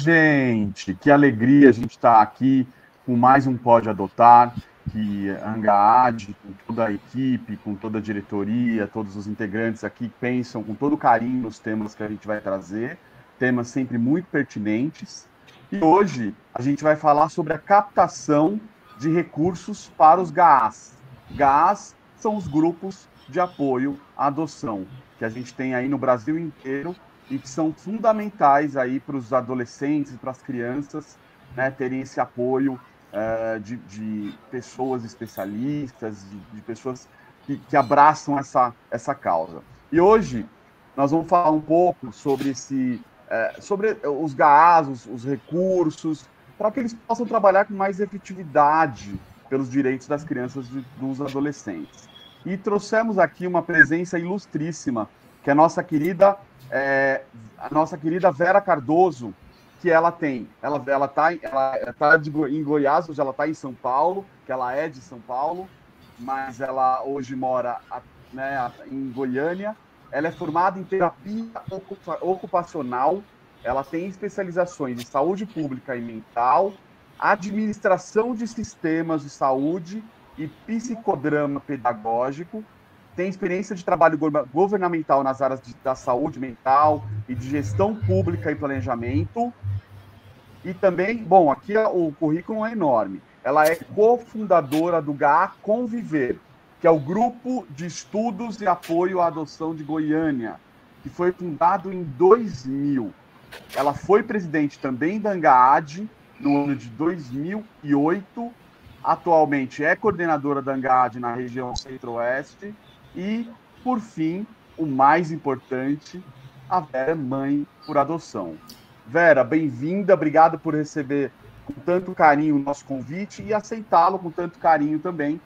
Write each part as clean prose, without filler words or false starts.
gente! Que alegria a gente estar aqui com mais um Pode Adotar, que a Angaad, com toda a equipe, com toda a diretoria, todos os integrantes aqui pensam com todo carinho nos temas que a gente vai trazer, temas sempre muito pertinentes. E hoje a gente vai falar sobre a captação de recursos para os GAAs. GAAs são os grupos de apoio à adoção, que a gente tem aí no Brasil inteiro, e que são fundamentais aí para os adolescentes, para as crianças, né, terem esse apoio de pessoas especialistas, de pessoas que abraçam essa causa. E hoje nós vamos falar um pouco sobre sobre os GAAs, os recursos, para que eles possam trabalhar com mais efetividade pelos direitos das crianças e dos adolescentes. E trouxemos aqui uma presença ilustríssima, que é a nossa querida Vera Cardoso, que ela está em Goiás, hoje ela está em São Paulo, que ela é de São Paulo, mas ela hoje mora, né, em Goiânia. Ela é formada em terapia ocupacional, ela tem especializações em saúde pública e mental, administração de sistemas de saúde e psicodrama pedagógico, tem experiência de trabalho governamental nas áreas da saúde mental e de gestão pública e planejamento. E também, bom, aqui o currículo é enorme. Ela é cofundadora do GAA Conviver, que é o Grupo de Estudos e Apoio à Adoção de Goiânia, que foi fundado em 2000. Ela foi presidente também da Angaad no ano de 2008. Atualmente é coordenadora da Angaad na região Centro-Oeste. E, por fim, o mais importante, a Vera é mãe por adoção. Vera, bem-vinda, obrigado por receber com tanto carinho o nosso convite e aceitá-lo com tanto carinho também.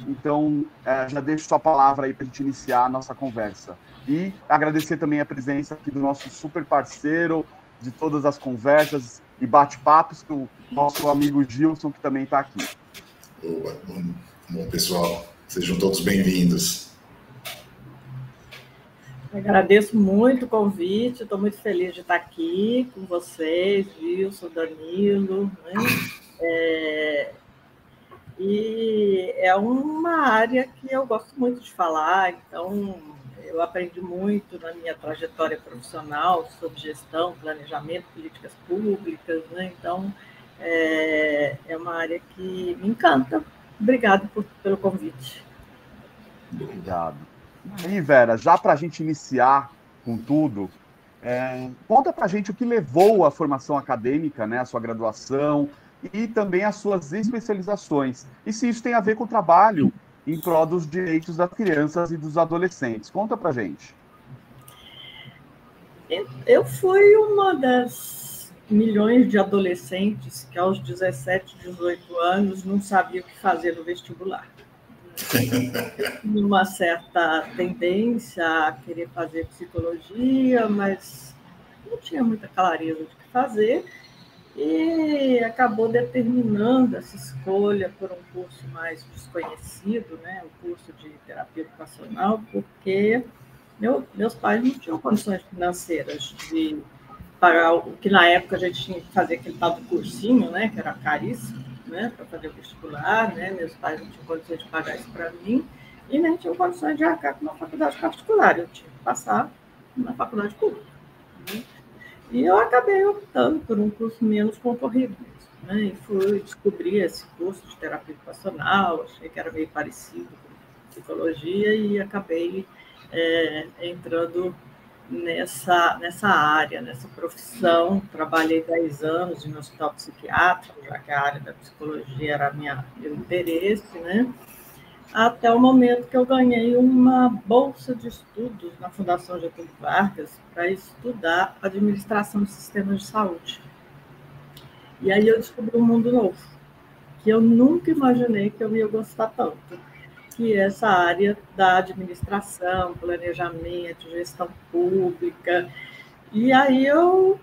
Então, já deixo sua palavra aí para a gente iniciar a nossa conversa. E agradecer também a presença aqui do nosso super parceiro de todas as conversas e bate-papos, o nosso amigo Gilson, que também está aqui. Boa. Bom, pessoal, sejam todos bem-vindos. Agradeço muito o convite, estou muito feliz de estar aqui com vocês, Wilson, Danilo, né? E é uma área que eu gosto muito de falar, então eu aprendi muito na minha trajetória profissional sobre gestão, planejamento, políticas públicas, né? Então é uma área que me encanta. Obrigado pelo convite. Obrigado. E, Vera, já para a gente iniciar com tudo, conta para a gente o que levou à formação acadêmica, né, a sua graduação e também as suas especializações. E se isso tem a ver com o trabalho em prol dos direitos das crianças e dos adolescentes. Conta para a gente. Eu fui uma das milhões de adolescentes que aos 17, 18 anos não sabia o que fazer no vestibular. Uma certa tendência a querer fazer psicologia, mas não tinha muita clareza do que fazer e acabou determinando essa escolha por um curso mais desconhecido, né, o curso de terapia ocupacional, porque meus pais não tinham condições financeiras de pagar o que na época a gente tinha que fazer aquele tal do cursinho, né, que era caríssimo, né, para fazer o vestibular, né? Meus pais não tinham condições de pagar isso para mim e nem tinham condições de arcar com uma faculdade particular. Eu tinha que passar na faculdade pública, né? E eu acabei optando por um curso menos concorrido mesmo, né? E fui descobrir esse curso de terapia ocupacional, achei que era meio parecido com psicologia e acabei entrando nessa área, nessa profissão. Trabalhei 10 anos em um hospital psiquiátrico, já que a área da psicologia era meu interesse, né? Até o momento que eu ganhei uma bolsa de estudos na Fundação Getúlio Vargas para estudar administração de sistemas de saúde. E aí eu descobri um mundo novo, que eu nunca imaginei que eu ia gostar tanto, que é essa área da administração, planejamento, gestão pública. E aí eu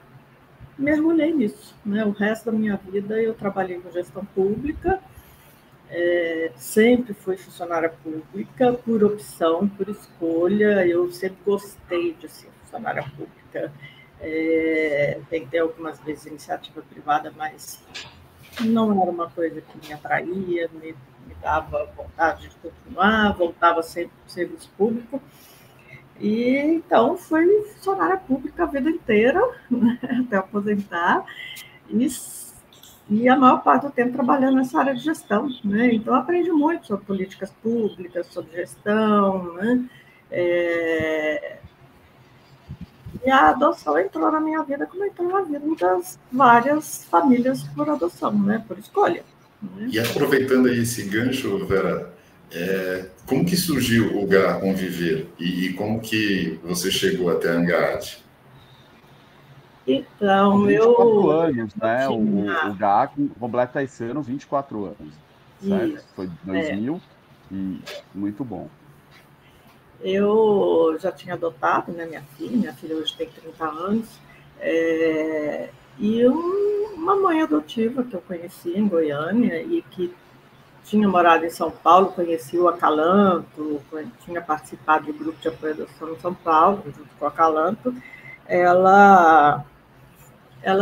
mergulhei nisso, né? O resto da minha vida eu trabalhei com gestão pública, sempre fui funcionária pública por opção, por escolha. Eu sempre gostei de ser funcionária pública. Tentei algumas vezes iniciativa privada, mas não era uma coisa que me atraía, me dava vontade de continuar, voltava sempre para o serviço público. E então fui funcionária pública a vida inteira, né, até aposentar, e a maior parte do tempo trabalhando nessa área de gestão, né? Então aprendi muito sobre políticas públicas, sobre gestão, né? E a adoção entrou na minha vida como entrou na vida das várias famílias por adoção, né? Por escolha. Né? E aproveitando aí esse gancho, Vera, como que surgiu o GA Conviver e como que você chegou até a Angaad? Então, 24 anos, né? Tinha... O GA completa esse ano 24 anos, certo? Isso, Foi 2000 e muito bom. Eu já tinha adotado, né, minha filha hoje tem 30 anos, e uma mãe adotiva que eu conheci em Goiânia e que tinha morado em São Paulo, conheci o Acalanto, tinha participado do grupo de apoio à adoção em São Paulo, junto com o Acalanto, ela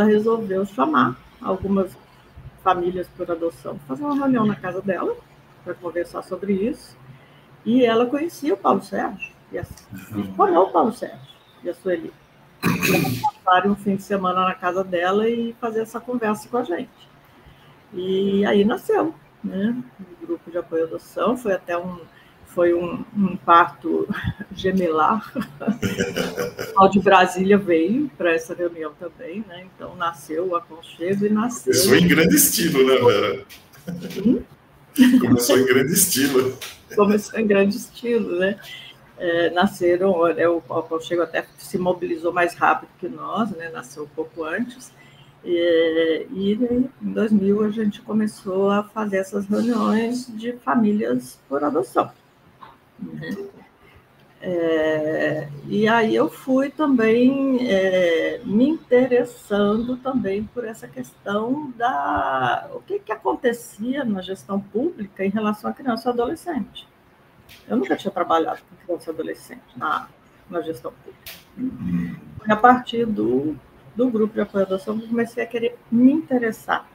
resolveu chamar algumas famílias por adoção, fazer uma reunião na casa dela para conversar sobre isso. E ela conhecia o Paulo Sérgio, e falou o Paulo Sérgio e a Sueli. Passaram um fim de semana na casa dela e fazer essa conversa com a gente. E aí nasceu, né? O grupo de apoio à adoção, foi até um parto gemelar. O pessoal de Brasília veio para essa reunião também, né? Então nasceu o aconchego e nasceu... Começou em grande estilo, né, Vera? Começou em grande estilo. Começou em grande estilo, né? Nasceram, o aconchego até se mobilizou mais rápido que nós, né? Nasceu um pouco antes. E em 2000 a gente começou a fazer essas reuniões de famílias por adoção. Né? E aí eu fui também me interessando também por essa questão o que acontecia na gestão pública em relação à criança e adolescente. Eu nunca tinha trabalhado com criança e adolescente na gestão pública. Foi a partir do grupo de apoio à adoção que eu comecei a querer me interessar.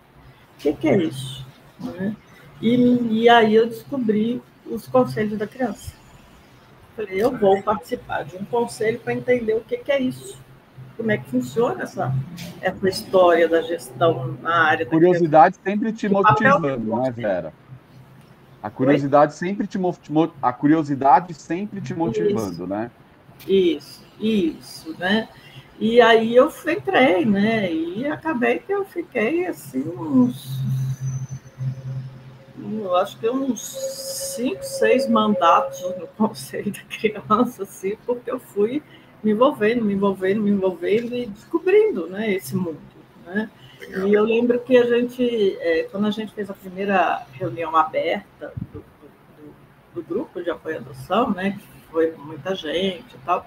O que é isso? Né? E aí eu descobri os conselhos da criança. Falei, eu vou participar de um conselho para entender o que é isso. Como é que funciona essa história da gestão na área da curiosidade sempre te motivando, né, Vera? A curiosidade sempre te motivando, né? Isso, né? E aí eu entrei, né? E acabei que eu fiquei assim acho que uns 5, 6 mandatos no Conselho da Criança, assim, porque eu fui me envolvendo e descobrindo, né, esse mundo, né? E eu lembro que quando a gente fez a primeira reunião aberta do grupo de apoio à adoção, né, que foi muita gente e tal,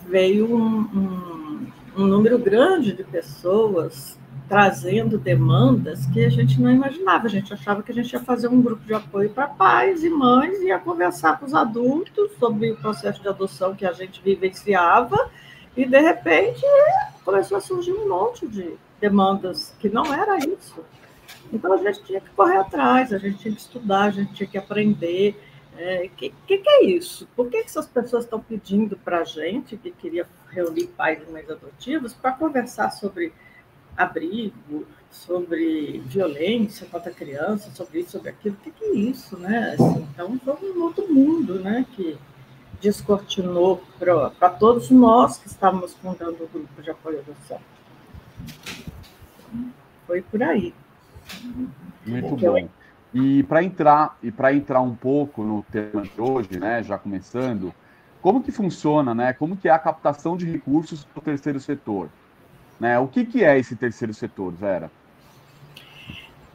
veio um número grande de pessoas trazendo demandas que a gente não imaginava. A gente achava que a gente ia fazer um grupo de apoio para pais e mães e ia conversar com os adultos sobre o processo de adoção que a gente vivenciava e, de repente, começou a surgir um monte de demandas que não era isso. Então, a gente tinha que correr atrás, a gente tinha que estudar, a gente tinha que aprender. Que é isso? Por que essas pessoas estão pedindo para a gente, que queria reunir pais e mães adotivos, para conversar sobre abrigo, sobre violência contra a criança, sobre isso, sobre aquilo? O que é isso, né? Assim, então, foi um outro mundo, né, que descortinou para todos nós que estávamos fundando o grupo de apoio à adoção. Foi por aí. Muito bom. E para entrar um pouco no tema de hoje, né, já começando, como que funciona, né? Como que é a captação de recursos do terceiro setor? Né? O que é esse terceiro setor, Vera?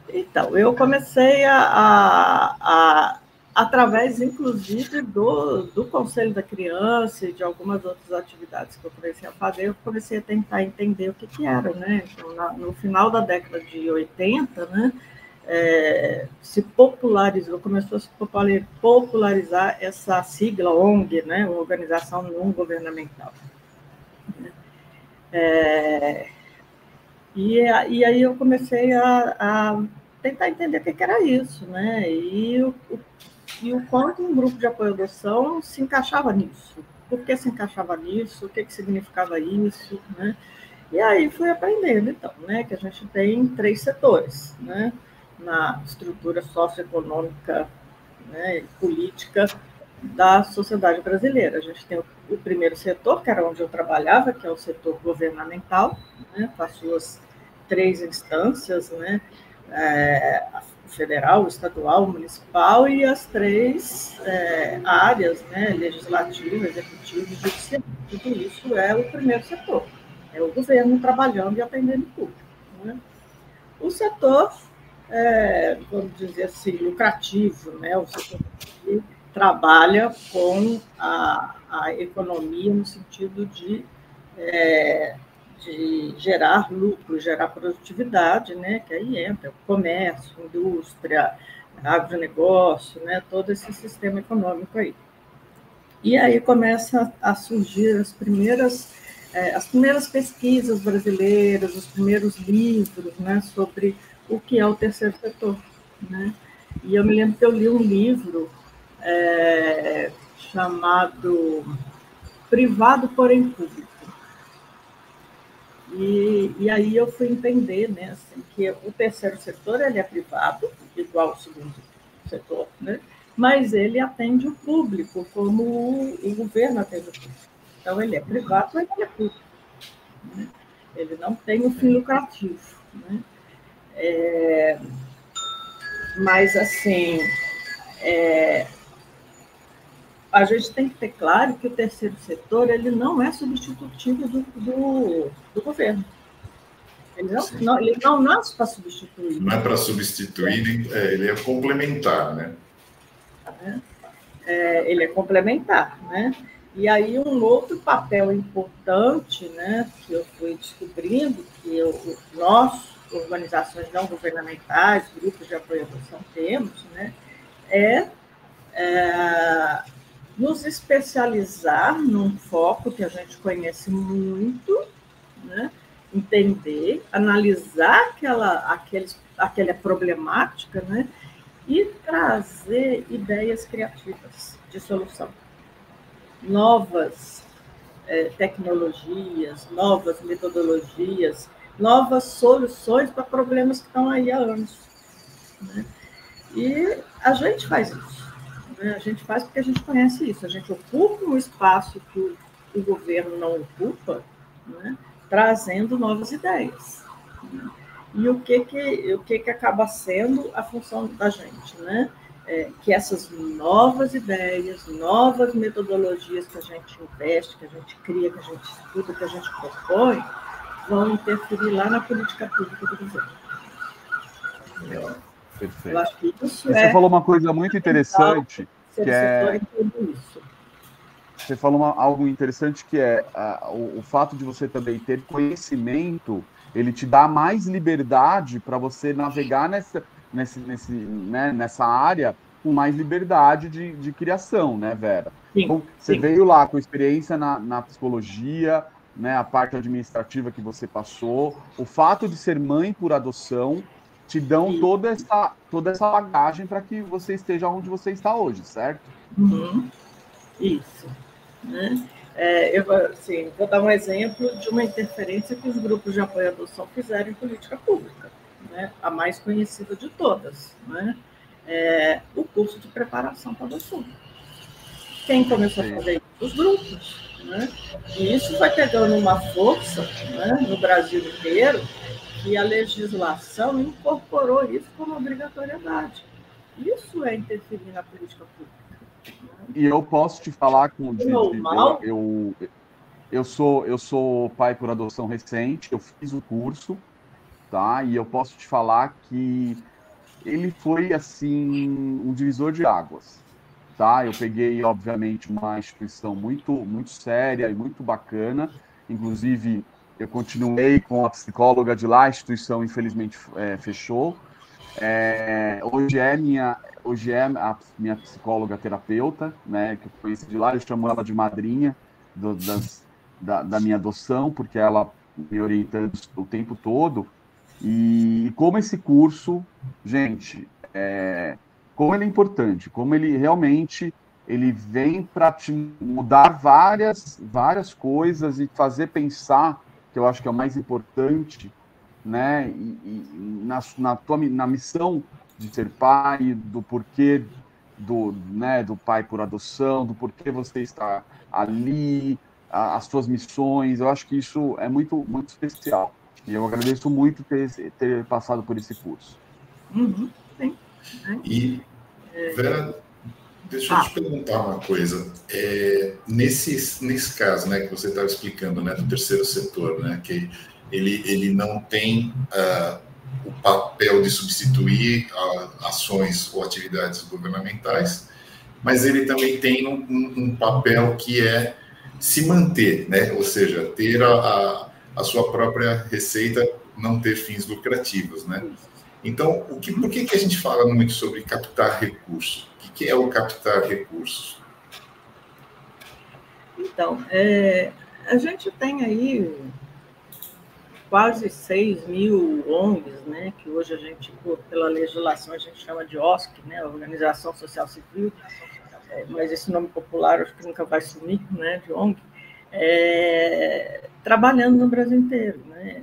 Então, eu comecei através, inclusive, do Conselho da Criança e de algumas outras atividades que eu comecei a fazer, eu comecei a tentar entender o que era, né? Então, no final da década de 80, né, se popularizou, começou a se popularizar essa sigla ONG, né, Organização Não Governamental. E aí eu comecei a tentar entender o que era isso, né, e o quanto um grupo de apoio à adoção se encaixava nisso. Por que se encaixava nisso? O que significava isso, né? E aí fui aprendendo, então, né, que a gente tem 3 setores, né, na estrutura socioeconômica, né, e política da sociedade brasileira. A gente tem o primeiro setor, que era onde eu trabalhava, que é o setor governamental, né, com as suas 3 instâncias, né, federal, estadual, municipal, e as 3 áreas, né, legislativo, executivo e judiciário. Tudo isso é o primeiro setor. É o governo trabalhando e atendendo o público. Né? O setor, vamos dizer assim, lucrativo, né? O setor que trabalha com a economia no sentido de gerar lucro, gerar produtividade, né? Que aí entra o comércio, indústria, agronegócio, né? Todo esse sistema econômico aí. E aí começa a surgir as primeiras pesquisas brasileiras, os primeiros livros, né, sobre o que é o terceiro setor. Né? E eu me lembro que eu li um livro chamado Privado, porém Público. E aí eu fui entender, né, assim, que o terceiro setor ele é privado, igual ao segundo setor, né? Mas ele atende o público, como o governo atende o público. Então, ele é privado, mas ele é público. Né? Ele não tem um fim lucrativo. Né? Mas, assim, a gente tem que ter claro que o terceiro setor ele não é substitutivo do governo. Ele não nasce para substituir. Não é para substituir, ele é complementar, né? Ele é complementar, né? E aí um outro papel importante, né, que eu fui descobrindo, que nós, organizações não governamentais, grupos de apoio à adoção, temos, né, nos especializar num foco que a gente conhece muito, né, entender, analisar aquela problemática, né, e trazer ideias criativas de solução. Novas tecnologias, novas metodologias, novas soluções para problemas que estão aí há anos. Né? E a gente faz isso. Né? A gente faz porque a gente conhece isso. A gente ocupa um espaço que o governo não ocupa, né? Trazendo novas ideias. Né? E o que acaba sendo a função da gente, né? Que essas novas ideias, novas metodologias que a gente investe, que a gente cria, que a gente estuda, que a gente propõe, vão interferir lá na política pública do governo. Perfeito. Eu acho que isso você falou uma coisa muito interessante, que é... Você falou algo interessante que é o fato de você também ter conhecimento, ele te dá mais liberdade para você navegar nessa área com mais liberdade de criação, né, Vera? Sim, então, você veio lá com experiência na psicologia, né, a parte administrativa que você passou, o fato de ser mãe por adoção te dão toda essa bagagem para que você esteja onde você está hoje, certo? Uhum. Isso. Né? Eu vou dar um exemplo de uma interferência que os grupos de apoio à adoção fizeram em política pública, né? A mais conhecida de todas, né? O curso de preparação para a adoção. Quem começou a fazer isso? Os grupos. Né? E isso vai pegando uma força, né, no Brasil inteiro, e a legislação incorporou isso como obrigatoriedade. Isso é interferir na política pública. E eu posso te falar eu sou pai por adoção recente, eu fiz o curso, tá? E eu posso te falar que ele foi assim um divisor de águas, tá? Eu peguei, obviamente, uma instituição muito séria e muito bacana, inclusive eu continuei com a psicóloga de lá, a instituição infelizmente fechou. Hoje é a minha psicóloga terapeuta, né, que eu conheci de lá, eu chamo ela de madrinha da minha adoção, porque ela me orienta o tempo todo. E como esse curso, gente, como ele é importante, como ele realmente ele vem para te mudar várias coisas e fazer pensar, que eu acho que é o mais importante, né? Na missão de ser pai, do porquê do pai por adoção, do porquê você está ali, as suas missões. Eu acho que isso é muito especial. E eu agradeço muito ter passado por esse curso. Uhum, sim. E, Vera, deixa eu te perguntar uma coisa. Nesse caso, né, que você estava explicando, né, do terceiro setor, né, que ele não tem o papel de substituir ações ou atividades governamentais, mas ele também tem um papel que é se manter, né, ou seja, ter a sua própria receita, não ter fins lucrativos, né? Então, por que a gente fala muito sobre captar recursos? O que é o captar recursos? Então, a gente tem aí quase 6.000 ONGs, né, que hoje a gente, pela legislação, a gente chama de OSC, né, Organização Social Civil, mas esse nome popular acho que nunca vai sumir, né, de ONG, trabalhando no Brasil inteiro, né,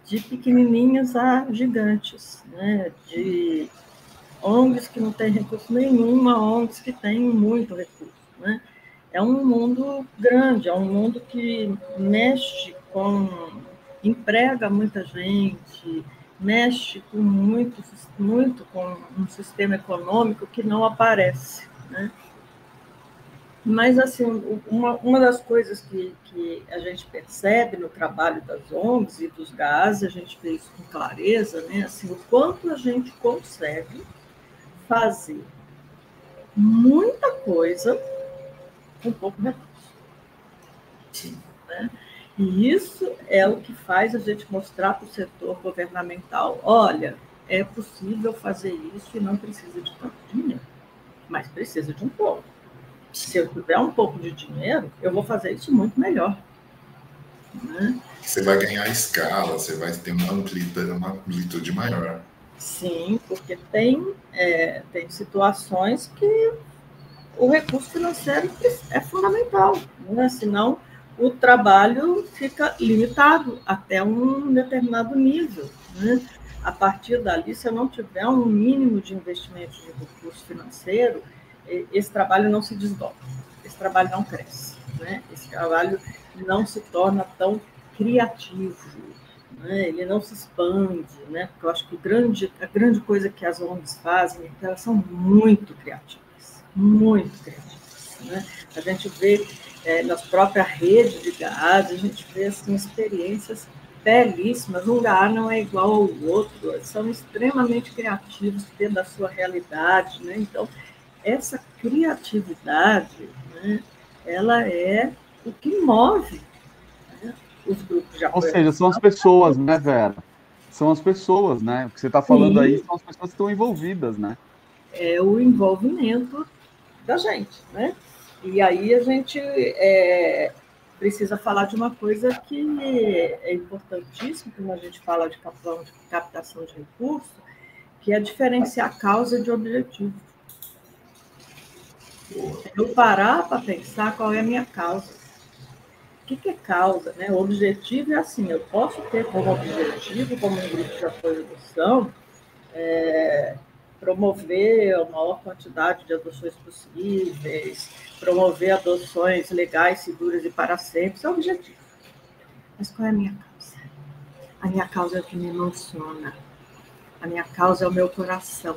de pequenininhas a gigantes, né, de ONGs que não têm recurso nenhum a ONGs que têm muito recurso, né. É um mundo grande, é um mundo que mexe emprega muita gente, mexe com muito com um sistema econômico que não aparece, né? Mas, assim, uma das coisas que a gente percebe no trabalho das ONGs e dos GAs, a gente vê isso com clareza, né? Assim, o quanto a gente consegue fazer muita coisa com pouco recurso. Né? E isso é o que faz a gente mostrar para o setor governamental, olha, é possível fazer isso e não precisa de tanto dinheiro, mas precisa de um pouco. Se eu tiver um pouco de dinheiro, eu vou fazer isso muito melhor. Né? Você vai ganhar escala, você vai ter uma amplitude maior. Sim, porque tem situações que o recurso financeiro é fundamental, né? Senão o trabalho fica limitado até um determinado nível. Né? A partir dali, se eu não tiver um mínimo de investimento de recurso financeiro, esse trabalho não se desdobra, esse trabalho não cresce, né? Esse trabalho não se torna tão criativo, né? Ele não se expande, né? Porque eu acho que a grande coisa que as ONGs fazem é que elas são muito criativas, né? A gente vê nas próprias redes de GAs, a gente vê assim, experiências belíssimas. Um GA não é igual ao outro, são extremamente criativos dentro da sua realidade, né? Então, essa criatividade, né, ela é o que move, né, os grupos de apoio. Ou seja, são as pessoas, né, Vera? São as pessoas, né? O que você está falando aí são as pessoas que estão envolvidas, né? É o envolvimento da gente, né? E aí a gente precisa falar de uma coisa que é importantíssima quando a gente fala de captação de recursos, que é diferenciar causa de objetivo. Eu parar para pensar qual é a minha causa. O que é causa? Né? O objetivo é assim, eu posso ter como objetivo, como um grupo de apoio à adoção, promover a maior quantidade de adoções possíveis, promover adoções legais, seguras e para sempre, isso é o objetivo. Mas qual é a minha causa? A minha causa é o que me emociona. A minha causa é o meu coração.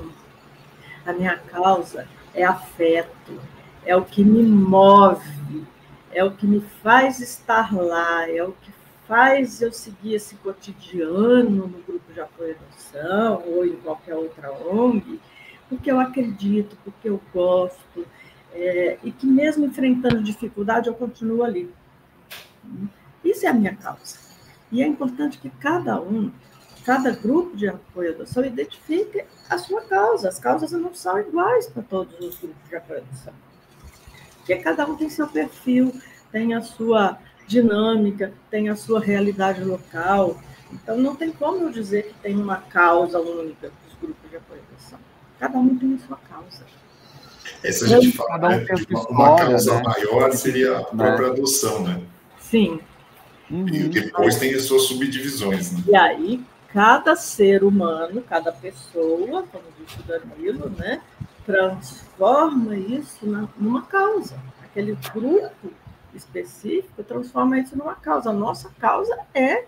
A minha causa é afeto, é o que me move, é o que me faz estar lá, é o que faz eu seguir esse cotidiano no grupo de apoio à adoção ou em qualquer outra ONG, porque eu acredito, porque eu gosto, e que mesmo enfrentando dificuldade eu continuo ali. Isso é a minha causa. E é importante que cada um cada grupo de apoio à adoção identifique a sua causa. As causas não são iguais para todos os grupos de apoio à adoção. Porque cada um tem seu perfil, tem a sua dinâmica, tem a sua realidade local. Então, não tem como eu dizer que tem uma causa única para os grupos de apoio à adoção. Cada um tem a sua causa. Essa a gente fala, né, de uma causa maior seria a própria adoção, né? Sim. E depois tem as suas subdivisões, né? E aí, cada ser humano, cada pessoa, como disse o Danilo, né, transforma isso numa causa. Aquele grupo específico transforma isso numa causa. A nossa causa é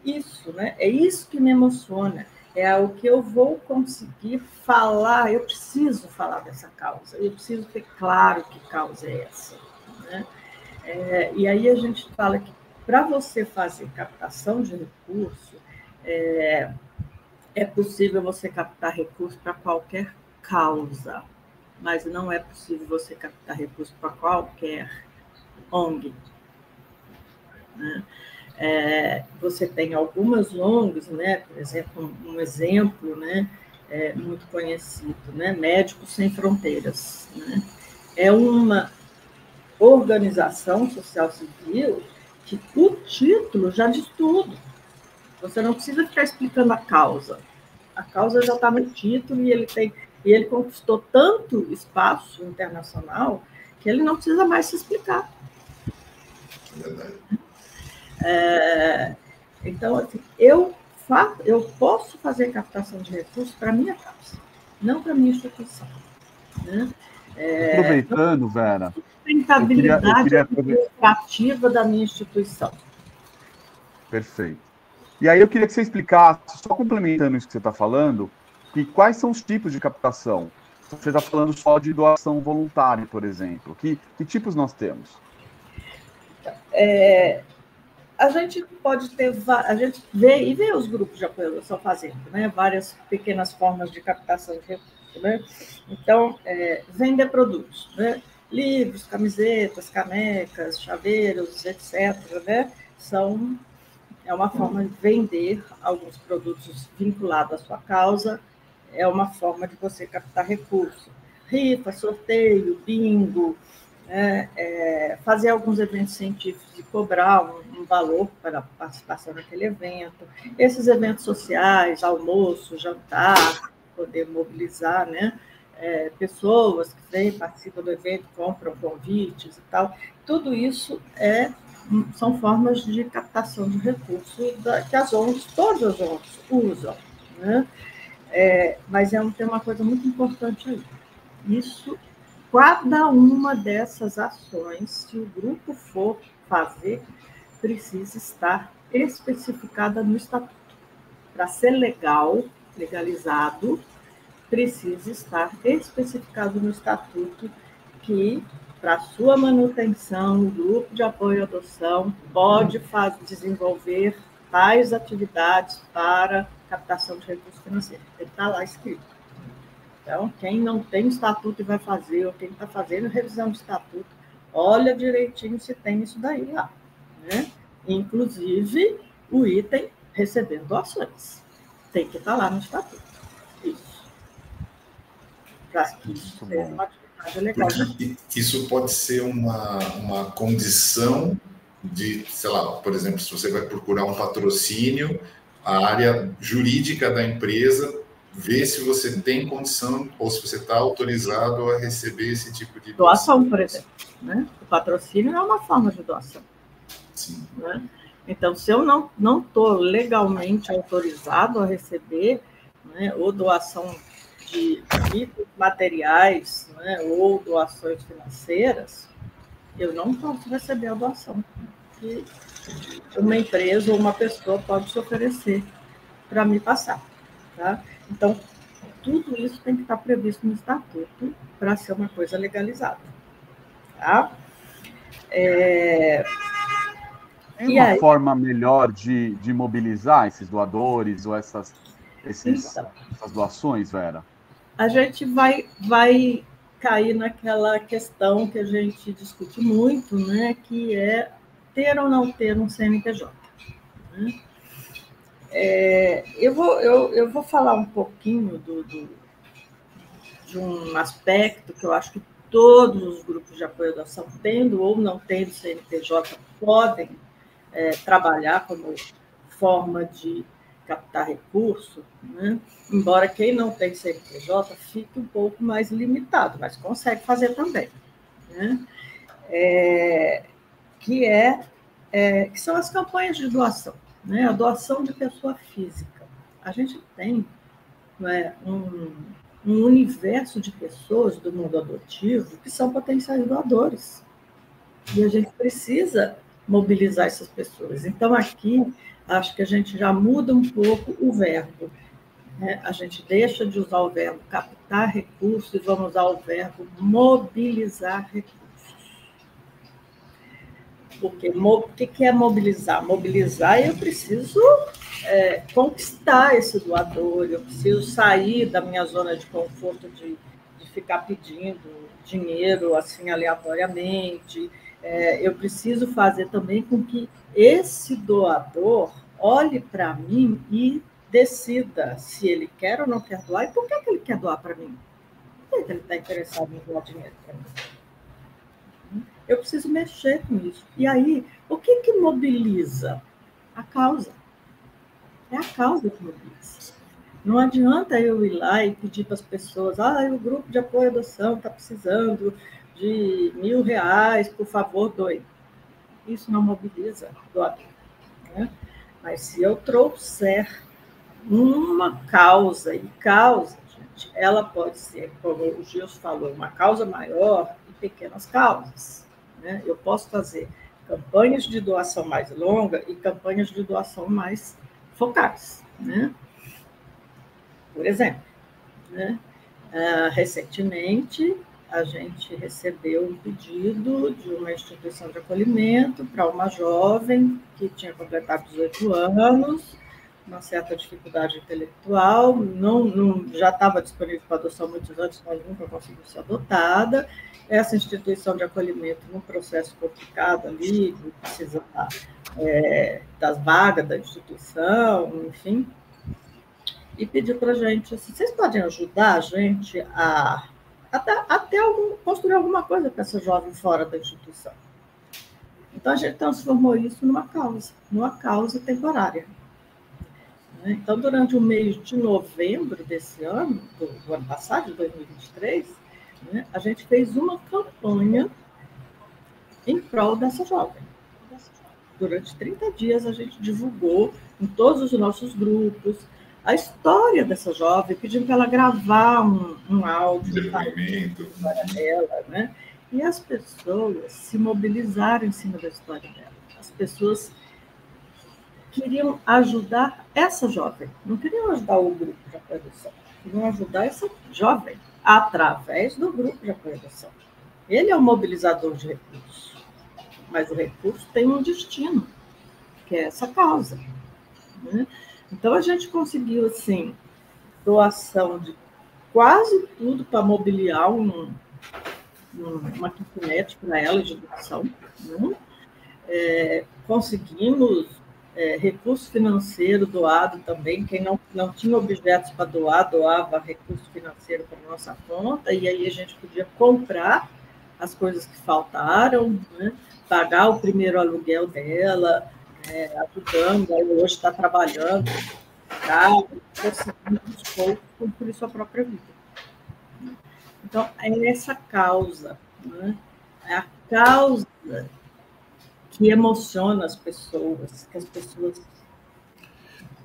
isso, né? É isso que me emociona. É o que eu vou conseguir falar. Eu preciso falar dessa causa. Eu preciso ter claro que causa é essa, né? E aí a gente fala que para você fazer captação de recurso, é possível você captar recurso para qualquer causa, mas não é possível você captar recurso para qualquer ONG, né? Você tem algumas ONGs, né? Por exemplo, um exemplo, né? Muito conhecido, né? Médicos Sem Fronteiras, né? É uma organização social civil que o título já diz tudo. Você não precisa ficar explicando a causa. A causa já está no título e ele conquistou tanto espaço internacional que ele não precisa mais se explicar. Então, assim, eu posso fazer captação de recursos para a minha causa, não para a minha instituição, né? Aproveitando, Vera, sustentabilidade administrativa da minha instituição. Perfeito. E aí eu queria que você explicasse, só complementando isso que você está falando, que quais são os tipos de captação? Você está falando só de doação voluntária, por exemplo. Que tipos nós temos? A gente pode ter, a gente vê os grupos de apoio à adoção fazendo, né? Várias pequenas formas de captação de recursos, né? Então, vender produtos, né? Livros, camisetas, canecas, chaveiros, etc., né? É uma forma de vender alguns produtos vinculados à sua causa, é uma forma de você captar recurso. Rifa, sorteio, bingo, fazer alguns eventos científicos e cobrar um valor para a participação naquele evento. Esses eventos sociais, almoço, jantar, poder mobilizar, né? Pessoas que vêm, participam do evento, compram convites e tal. Tudo isso são formas de captação de recursos que as ONGs, todas as ONGs usam, né? Mas tem uma coisa muito importante aí. Cada uma dessas ações, se o grupo for fazer, precisa estar especificada no estatuto. Para ser legalizado, precisa estar especificado no estatuto que, para sua manutenção, o grupo de apoio à adoção pode desenvolver tais atividades para captação de recursos financeiros. Ele está lá escrito. Então, quem não tem estatuto e vai fazer, ou quem está fazendo revisão de estatuto, olha direitinho se tem isso daí lá, né? Inclusive, o item receber doações. Tem que estar lá no estatuto. Isso. Para que isso seja uma atividade legal. Isso pode ser uma condição de, sei lá, por exemplo, se você vai procurar um patrocínio, a área jurídica da empresa ver se você tem condição ou se você está autorizado a receber esse tipo de doação, por exemplo, né? O patrocínio é uma forma de doação. Sim. Né? Então, se eu não estou legalmente autorizado a receber, né, ou doação de materiais, né, ou doações financeiras, eu não posso receber a doação que uma empresa ou uma pessoa pode se oferecer para me passar. Tá? Então, tudo isso tem que estar previsto no estatuto para ser uma coisa legalizada. Tá? Tem uma forma melhor de mobilizar esses doadores ou essas doações, Vera? A gente vai cair naquela questão que a gente discute muito, né, que é ter ou não ter um CNPJ. Né? Eu vou falar um pouquinho de um aspecto que eu acho que todos os grupos de apoio à doação, tendo ou não tendo CNPJ, podem trabalhar como forma de captar recurso, né? Embora quem não tem CNPJ fique um pouco mais limitado, mas consegue fazer também, né? Que são as campanhas de doação, né? A doação de pessoa física. A gente tem, né, um universo de pessoas do mundo adotivo que são potenciais doadores. E a gente precisa mobilizar essas pessoas. Então, aqui, acho que a gente já muda um pouco o verbo, né? A gente deixa de usar o verbo captar recursos e vamos usar o verbo mobilizar recursos. Porque o que é mobilizar? Mobilizar, eu preciso conquistar esse doador, eu preciso sair da minha zona de conforto de ficar pedindo dinheiro assim aleatoriamente. Eu preciso fazer também com que esse doador olhe para mim e decida se ele quer ou não quer doar e por que ele quer doar para mim. Por que ele está interessado em doar dinheiro para mim? Eu preciso mexer com isso. E aí, o que mobiliza? A causa. É a causa que mobiliza. Não adianta eu ir lá e pedir para as pessoas, o grupo de apoio à adoção está precisando de R$1.000, por favor, doe. Isso não mobiliza doador, né? Mas se eu trouxer uma causa, e causa, gente, ela pode ser, como o Gilson falou, uma causa maior e pequenas causas, né? Eu posso fazer campanhas de doação mais longa e campanhas de doação mais focais, né? Por exemplo, né? Recentemente, a gente recebeu um pedido de uma instituição de acolhimento para uma jovem que tinha completado 18 anos, uma certa dificuldade intelectual, já estava disponível para adoção muitos anos, mas nunca conseguiu ser adotada. Essa instituição de acolhimento, num processo complicado ali, precisa das vagas da instituição, enfim, e pediu para a gente, assim, vocês podem ajudar a gente a construir alguma coisa para essa jovem fora da instituição. Então, a gente transformou isso numa causa temporária. Então, durante o mês de novembro desse ano, do ano passado, de 2023, né, a gente fez uma campanha em prol dessa jovem. Durante 30 dias, a gente divulgou em todos os nossos grupos a história dessa jovem, pedindo para ela gravar um áudio para a história dela, né? E as pessoas se mobilizaram em cima da história dela. As pessoas queriam ajudar essa jovem, não queriam ajudar o grupo de apoio à adoção, queriam ajudar essa jovem através do grupo de apoio à adoção. Ele é o mobilizador de recursos, mas o recurso tem um destino, que é essa causa, né? Então, a gente conseguiu, assim, doação de quase tudo para mobiliar uma kitnet para ela de doação, né? Conseguimos recurso financeiro doado também. Quem não tinha objetos para doar, doava recurso financeiro para a nossa conta, e aí a gente podia comprar as coisas que faltaram, né? Pagar o primeiro aluguel dela, ajudando, aí hoje está trabalhando, conseguindo aos poucos construir sua própria vida. Então, é essa causa, né? É a causa que emociona as pessoas, que as pessoas...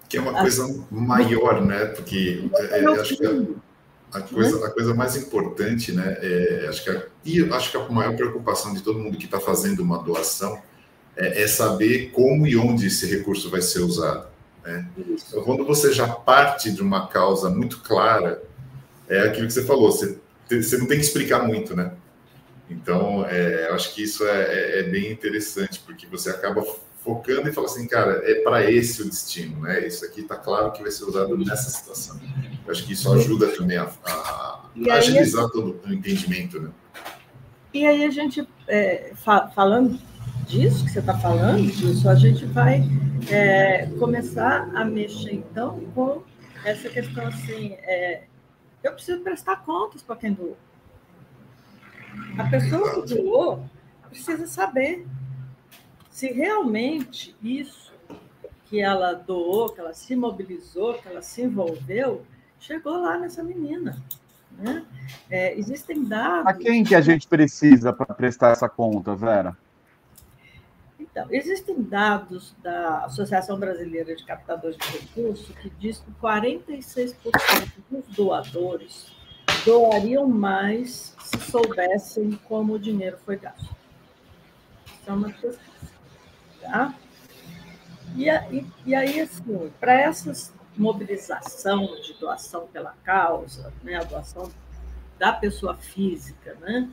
Que é uma coisa maior, né? Porque acho que a coisa mais importante, né? Acho que a maior preocupação de todo mundo que está fazendo uma doação é saber como e onde esse recurso vai ser usado, né? Então, quando você já parte de uma causa muito clara, é aquilo que você falou, você não tem que explicar muito, né? Então, eu acho que isso é bem interessante, porque você acaba focando e fala assim, cara, é para esse o destino, né? Isso aqui está claro que vai ser usado nessa situação. Eu acho que isso ajuda também a agilizar todo o entendimento, né? E aí a gente, falando disso que você está falando, disso, a gente vai começar a mexer, então, com essa questão assim, eu preciso prestar contas para quem doou. A pessoa que doou precisa saber se realmente isso que ela doou, que ela se mobilizou, que ela se envolveu, chegou lá nessa menina. Né? Existem dados... A quem que a gente precisa para prestar essa conta, Vera? Então, existem dados da Associação Brasileira de Captadores de Recursos que diz que 46% dos doadores doariam mais se soubessem como o dinheiro foi gasto. Isso é uma pesquisa. Tá? E aí, assim, para essa mobilização de doação pela causa, né, a doação da pessoa física, né,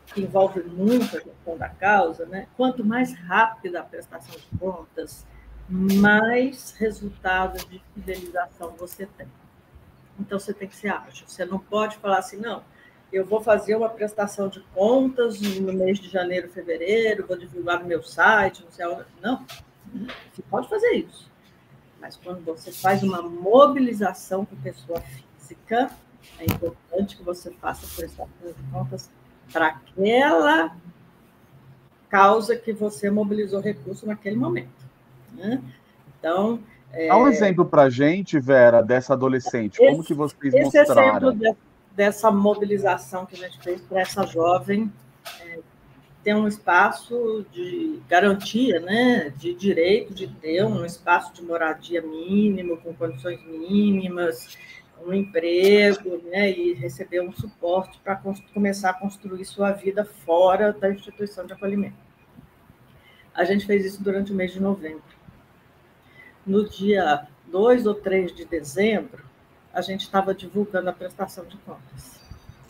que envolve muito a questão da causa, né, quanto mais rápida a prestação de contas, mais resultados de fidelização você tem. Então, você tem que ser ágil. Você não pode falar assim, não, eu vou fazer uma prestação de contas no mês de janeiro, fevereiro, vou divulgar no meu site, não sei onde. Não, você pode fazer isso. Mas quando você faz uma mobilização com pessoa física, é importante que você faça prestação de contas para aquela causa que você mobilizou recurso naquele momento. Né? Então... Dá um exemplo para a gente, Vera, dessa adolescente. Como que vocês mostraram? Esse exemplo dessa mobilização que a gente fez para essa jovem ter um espaço de garantia, né, de direito de ter um espaço de moradia mínimo, com condições mínimas, um emprego, né, e receber um suporte para começar a construir sua vida fora da instituição de acolhimento. A gente fez isso durante o mês de novembro. No dia 2 ou 3 de dezembro, a gente estava divulgando a prestação de contas.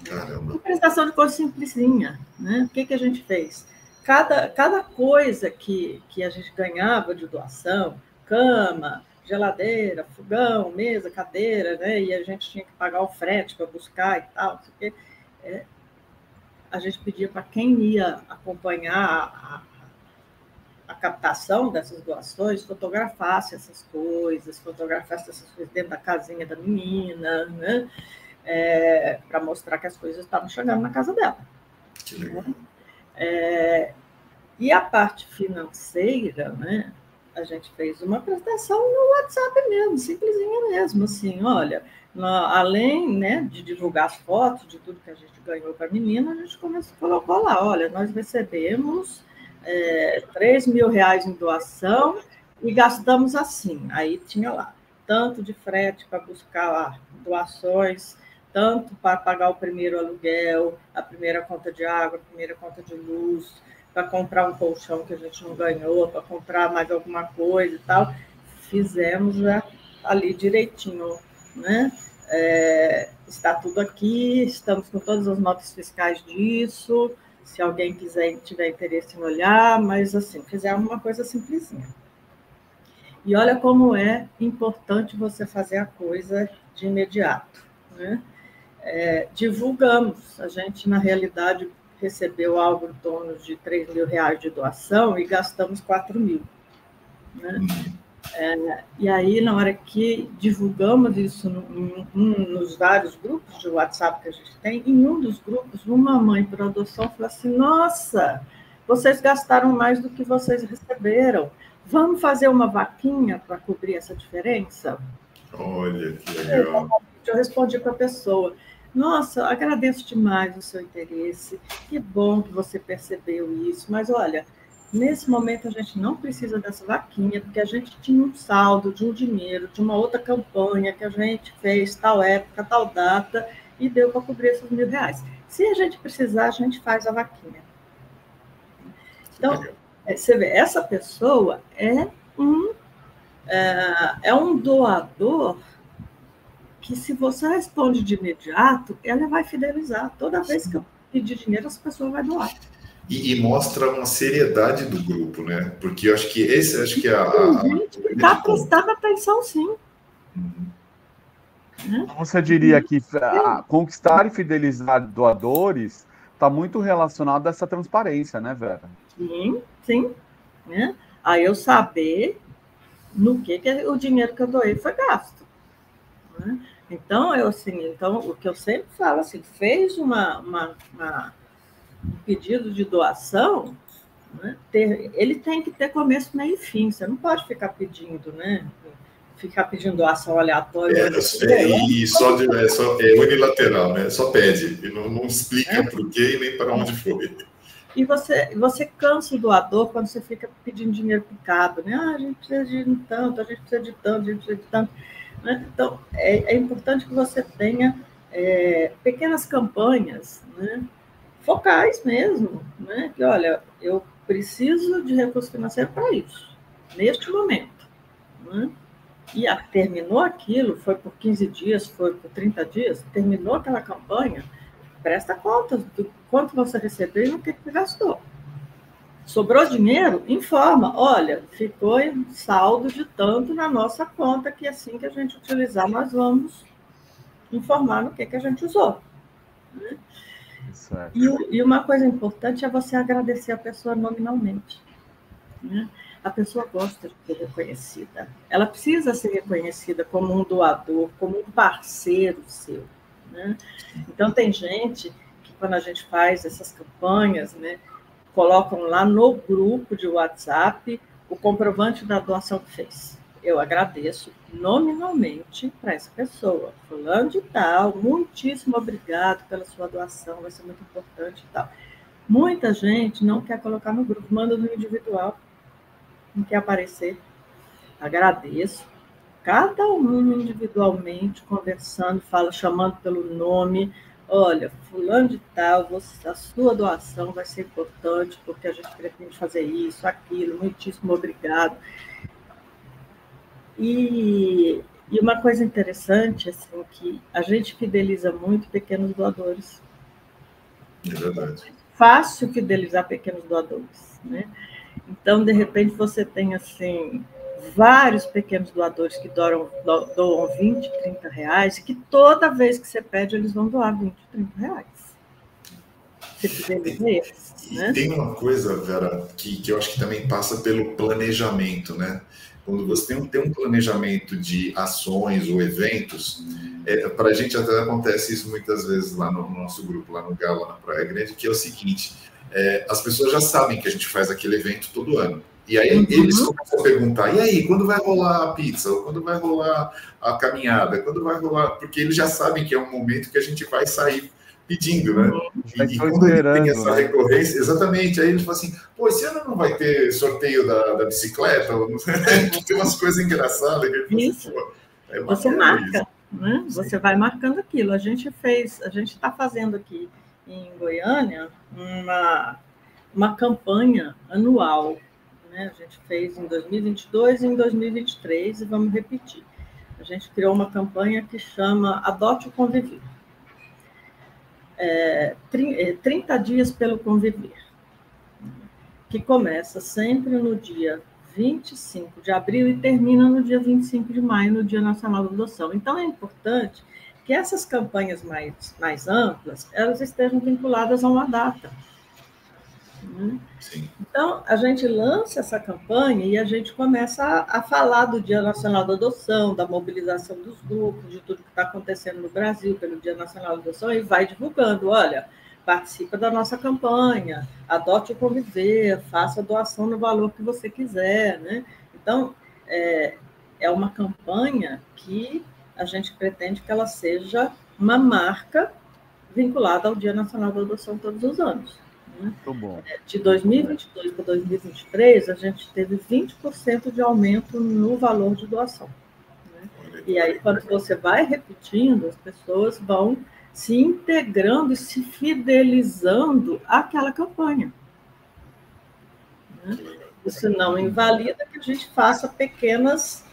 Caramba. Uma prestação de contas simplesinha. Né? O que a gente fez? Cada coisa que a gente ganhava de doação, cama, geladeira, fogão, mesa, cadeira, né? E a gente tinha que pagar o frete para buscar e tal, não sei o quê. A gente pedia para quem ia acompanhar a captação dessas doações, fotografasse essas coisas dentro da casinha da menina, né? Para mostrar que as coisas estavam chegando na casa dela. Que legal. E a parte financeira, né? A gente fez uma prestação no WhatsApp mesmo, simplesinha mesmo, assim, olha, além, né, de divulgar as fotos de tudo que a gente ganhou para a menina, a gente colocou lá, olha, nós recebemos R$3.000 em doação e gastamos assim. Aí tinha lá, tanto de frete para buscar lá, doações, tanto para pagar o primeiro aluguel, a primeira conta de água, a primeira conta de luz, para comprar um colchão que a gente não ganhou, para comprar mais alguma coisa e tal. Fizemos ali direitinho, né? Está tudo aqui, estamos com todas as notas fiscais disso, se alguém tiver interesse em olhar, mas, assim, fizemos uma coisa simplesinha. E olha como é importante você fazer a coisa de imediato, né? Divulgamos. A gente, na realidade, recebeu algo em torno de R$3.000 de doação e gastamos R$4.000. Né? E aí, na hora que divulgamos isso nos vários grupos de WhatsApp que a gente tem, em um dos grupos, uma mãe por adoção falou assim, nossa, vocês gastaram mais do que vocês receberam. Vamos fazer uma vaquinha para cobrir essa diferença? Olha, que legal. Eu respondi para a pessoa, nossa, agradeço demais o seu interesse, que bom que você percebeu isso, mas olha, nesse momento a gente não precisa dessa vaquinha, porque a gente tinha um saldo de um dinheiro, de uma outra campanha que a gente fez tal época, tal data, e deu para cobrir esses R$1.000. Se a gente precisar, a gente faz a vaquinha. Então, você vê, essa pessoa é um doador que, se você responde de imediato, ela vai fidelizar. Toda vez que eu pedir dinheiro, essa pessoa vai doar. E mostra uma seriedade do grupo, né? Porque eu acho que esse, gente que está prestando atenção, sim. Você diria que conquistar e fidelizar doadores está muito relacionado a essa transparência, né, Vera? Sim. Né? Aí eu saber no que o dinheiro que eu doei foi gasto. Né? Então, o que eu sempre falo, assim, fez um pedido de doação, né? Ele tem que ter começo, meio e fim. Você não pode ficar pedindo, né? Ficar pedindo doação aleatória. É unilateral, né? Só pede, e não explica por quê e nem para onde foi. E você cansa o doador quando você fica pedindo dinheiro picado, né? A gente precisa de tanto, a gente precisa de tanto, a gente precisa de tanto. Né? Então, é importante que você tenha pequenas campanhas, né? Focais mesmo, né? Que, olha, eu preciso de recurso financeiro para isso, neste momento. Né? E terminou aquilo, foi por 15 dias, foi por 30 dias, terminou aquela campanha, presta conta do quanto você recebeu e no que gastou. Sobrou dinheiro? Informa. Olha, ficou em saldo de tanto na nossa conta, que assim que a gente utilizar, nós vamos informar no que a gente usou. Né? E uma coisa importante é você agradecer a pessoa nominalmente. Né? A pessoa gosta de ser reconhecida. Ela precisa ser reconhecida como um doador, como um parceiro seu. Né? Então, tem gente que, quando a gente faz essas campanhas, né, colocam lá no grupo de WhatsApp o comprovante da doação que fez. Eu agradeço nominalmente para essa pessoa. Fulano de tal, muitíssimo obrigado pela sua doação, vai ser muito importante e tal. Muita gente não quer colocar no grupo, manda no individual, não quer aparecer. Agradeço. Cada um individualmente, conversando, chamando pelo nome. Olha, fulano de tal, a sua doação vai ser importante, porque a gente pretende fazer isso, aquilo, muitíssimo obrigado. E uma coisa interessante, assim, que a gente fideliza muito pequenos doadores. É verdade. É fácil fidelizar pequenos doadores, né? Então, de repente, você tem, assim, vários pequenos doadores que doam 20, 30 reais, e que toda vez que você pede, eles vão doar 20, 30 reais. Você fideliza eles, né? Tem uma coisa, Vera, que eu acho que também passa pelo planejamento, né? Quando você tem um planejamento de ações ou eventos, para a gente até acontece isso muitas vezes lá no nosso grupo, lá no Galo, na Praia Grande, que é o seguinte, as pessoas já sabem que a gente faz aquele evento todo ano. E aí eles começam a perguntar, e aí, quando vai rolar a pizza? Ou quando vai rolar a caminhada? Quando vai rolar? Porque eles já sabem que é um momento que a gente vai sair pedindo, né? E quando ele tem essa recorrência, exatamente, aí eles falam assim, pô, esse ano não vai ter sorteio da bicicleta? Tem umas coisas engraçadas que ele isso. Assim, você marca, né? Você vai marcando aquilo. A gente está fazendo aqui em Goiânia uma campanha anual, né? A gente fez em 2022 e em 2023 e vamos repetir. A gente criou uma campanha que chama Adote o Conviver. 30 dias pelo conviver, que começa sempre no dia 25 de abril e termina no dia 25 de maio, no Dia Nacional da Adoção. Então, é importante que essas campanhas mais amplas, elas estejam vinculadas a uma data. Né? Então, a gente lança essa campanha e a gente começa a falar do Dia Nacional da Adoção, da mobilização dos grupos, de tudo que está acontecendo no Brasil pelo Dia Nacional da Adoção, e vai divulgando, olha, participa da nossa campanha, adote o conviver, faça a doação no valor que você quiser, né? Então, é uma campanha que a gente pretende que ela seja uma marca vinculada ao Dia Nacional da Adoção todos os anos. Muito bom. De 2022 para 2023, a gente teve 20% de aumento no valor de doação. Né? E aí, quando você vai repetindo, as pessoas vão se integrando e se fidelizando àquela campanha. Né? Isso não invalida que a gente faça pequenos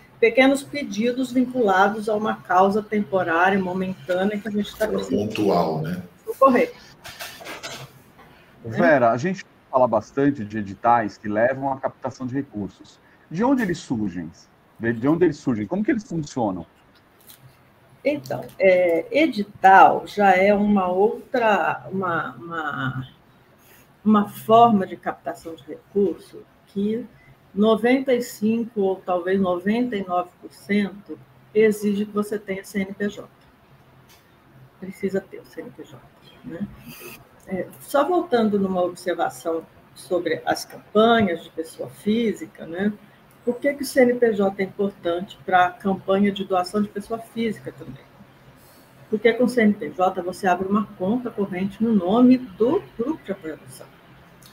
pedidos vinculados a uma causa temporária, momentânea, que a gente está precisando. Pontual, né? Correto. Vera, a gente fala bastante de editais que levam à captação de recursos. De onde eles surgem? Como que eles funcionam? Então, edital já é uma outra, uma forma de captação de recurso que 95% ou talvez 99% exige que você tenha CNPJ. Precisa ter o CNPJ. Né? Só voltando numa observação sobre as campanhas de pessoa física, né? Por que o CNPJ é importante para a campanha de doação de pessoa física também? Porque com o CNPJ você abre uma conta corrente no nome do grupo de apoio à doação.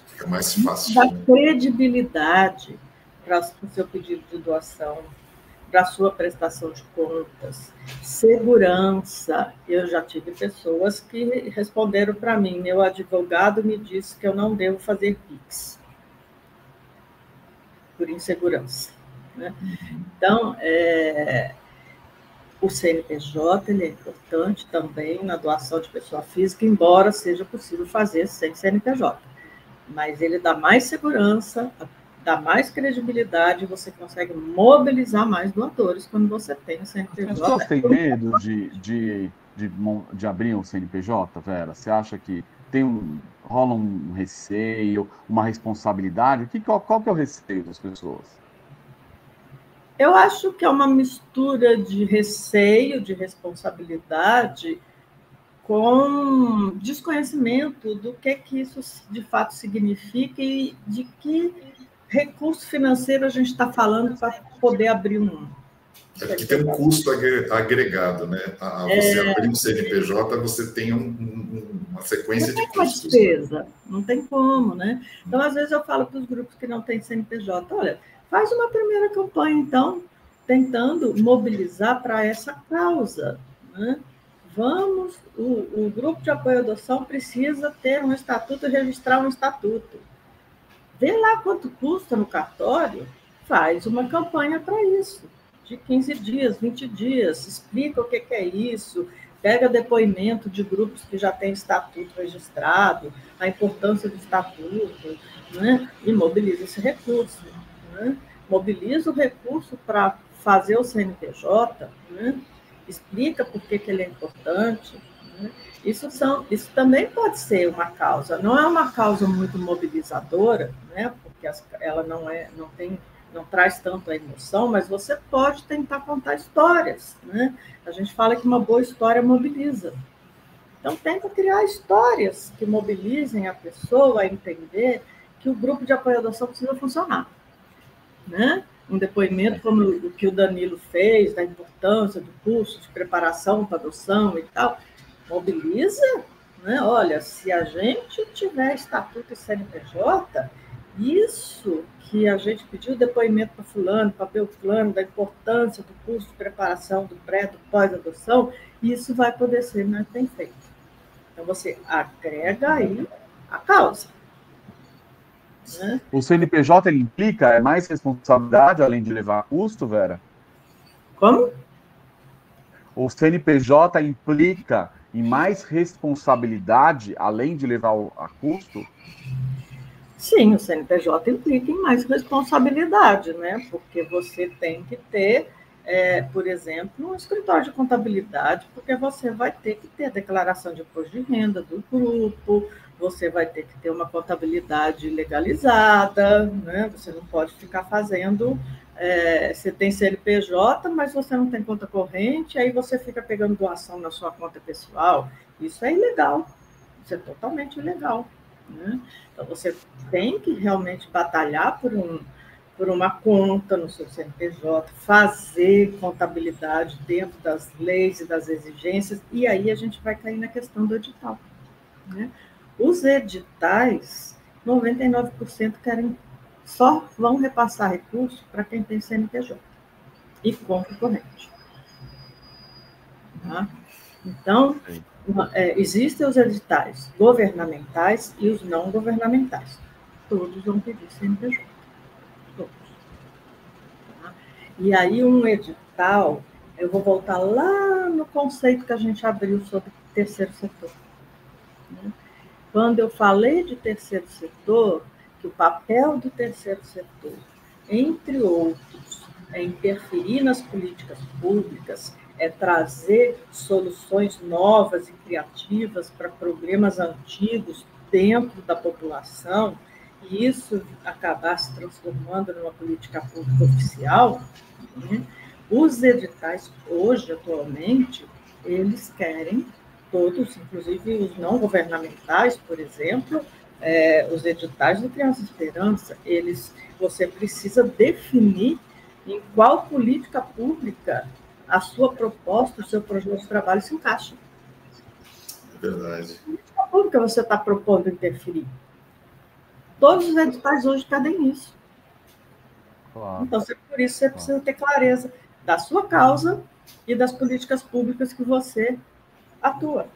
Fica mais fácil. Dá credibilidade para o seu pedido de doação, para a sua prestação de contas, segurança. Eu já tive pessoas que responderam para mim, meu advogado me disse que eu não devo fazer PIX, por insegurança. Né? Então, o CNPJ ele é importante também na doação de pessoa física, embora seja possível fazer sem CNPJ. Mas ele dá mais segurança, dá mais credibilidade, você consegue mobilizar mais doadores quando você tem o CNPJ. As pessoas têm medo de abrir um CNPJ, Vera? Você acha que rola um receio, uma responsabilidade? Qual que é o receio das pessoas? Eu acho que é uma mistura de receio, de responsabilidade, com desconhecimento do que isso de fato significa e de que recurso financeiro a gente está falando para poder abrir um. Porque tem um custo agregado, né? Você abrir um CNPJ, você tem uma sequência de custos. Não tem despesa, não tem como, né? Então, às vezes eu falo para os grupos que não têm CNPJ, olha, faz uma primeira campanha, então, tentando mobilizar para essa causa, né? O grupo de apoio à adoção precisa ter um estatuto e registrar um estatuto. Vê lá quanto custa no cartório, faz uma campanha para isso, de 15 dias, 20 dias, explica o que é isso, pega depoimento de grupos que já têm estatuto registrado, a importância do estatuto, né? E mobiliza esse recurso. Né? Mobiliza o recurso para fazer o CNPJ, né? Explica por que ele é importante. Né? Isso também pode ser uma causa. Não é uma causa muito mobilizadora, né? Porque ela não traz tanto a emoção, mas você pode tentar contar histórias. Né? A gente fala que uma boa história mobiliza. Então, tenta criar histórias que mobilizem a pessoa a entender que o grupo de apoio à adoção precisa funcionar. Né? Um depoimento como o que o Danilo fez, da importância do curso de preparação para adoção e tal, mobiliza, né? Olha, se a gente tiver estatuto e CNPJ, isso que a gente pediu depoimento para fulano, para Beltrano, da importância do curso de preparação do pré, do pós-adoção, isso vai poder ser mais bem feito. Então, você agrega aí a causa. Né? O CNPJ ele implica mais responsabilidade além de levar custo, Vera? Como? O CNPJ implica em mais responsabilidade além de levar a custo? Sim, o CNPJ implica em mais responsabilidade, né? Porque você tem que ter, por exemplo, um escritório de contabilidade, porque você vai ter que ter a declaração de imposto de renda do grupo, você vai ter que ter uma contabilidade legalizada, né? Você não pode ficar fazendo... você tem CNPJ, mas você não tem conta corrente, aí você fica pegando doação na sua conta pessoal. Isso é ilegal, isso é totalmente ilegal. Né? Então, você tem que realmente batalhar por uma conta no seu CNPJ, fazer contabilidade dentro das leis e das exigências, e aí a gente vai cair na questão do edital. Né? Os editais, 99% só vão repassar recursos para quem tem CNPJ e conta corrente. Tá? Então, existem os editais governamentais e os não governamentais. Todos vão pedir CNPJ. Todos. Tá? E aí, um edital, eu vou voltar lá no conceito que a gente abriu sobre terceiro setor. Né? Quando eu falei de terceiro setor, que o papel do terceiro setor, entre outros, é interferir nas políticas públicas, é trazer soluções novas e criativas para problemas antigos dentro da população, e isso acabar se transformando numa política pública oficial, né, os editais, hoje, atualmente, eles querem, todos, inclusive os não governamentais, por exemplo, os editais do Criança Esperança, você precisa definir em qual política pública a sua proposta, o seu projeto de trabalho se encaixa. É verdade. Que política pública você está propondo interferir? Todos os editais hoje pedem isso. Claro. Então, por isso, você precisa ter clareza da sua causa e das políticas públicas que você atua.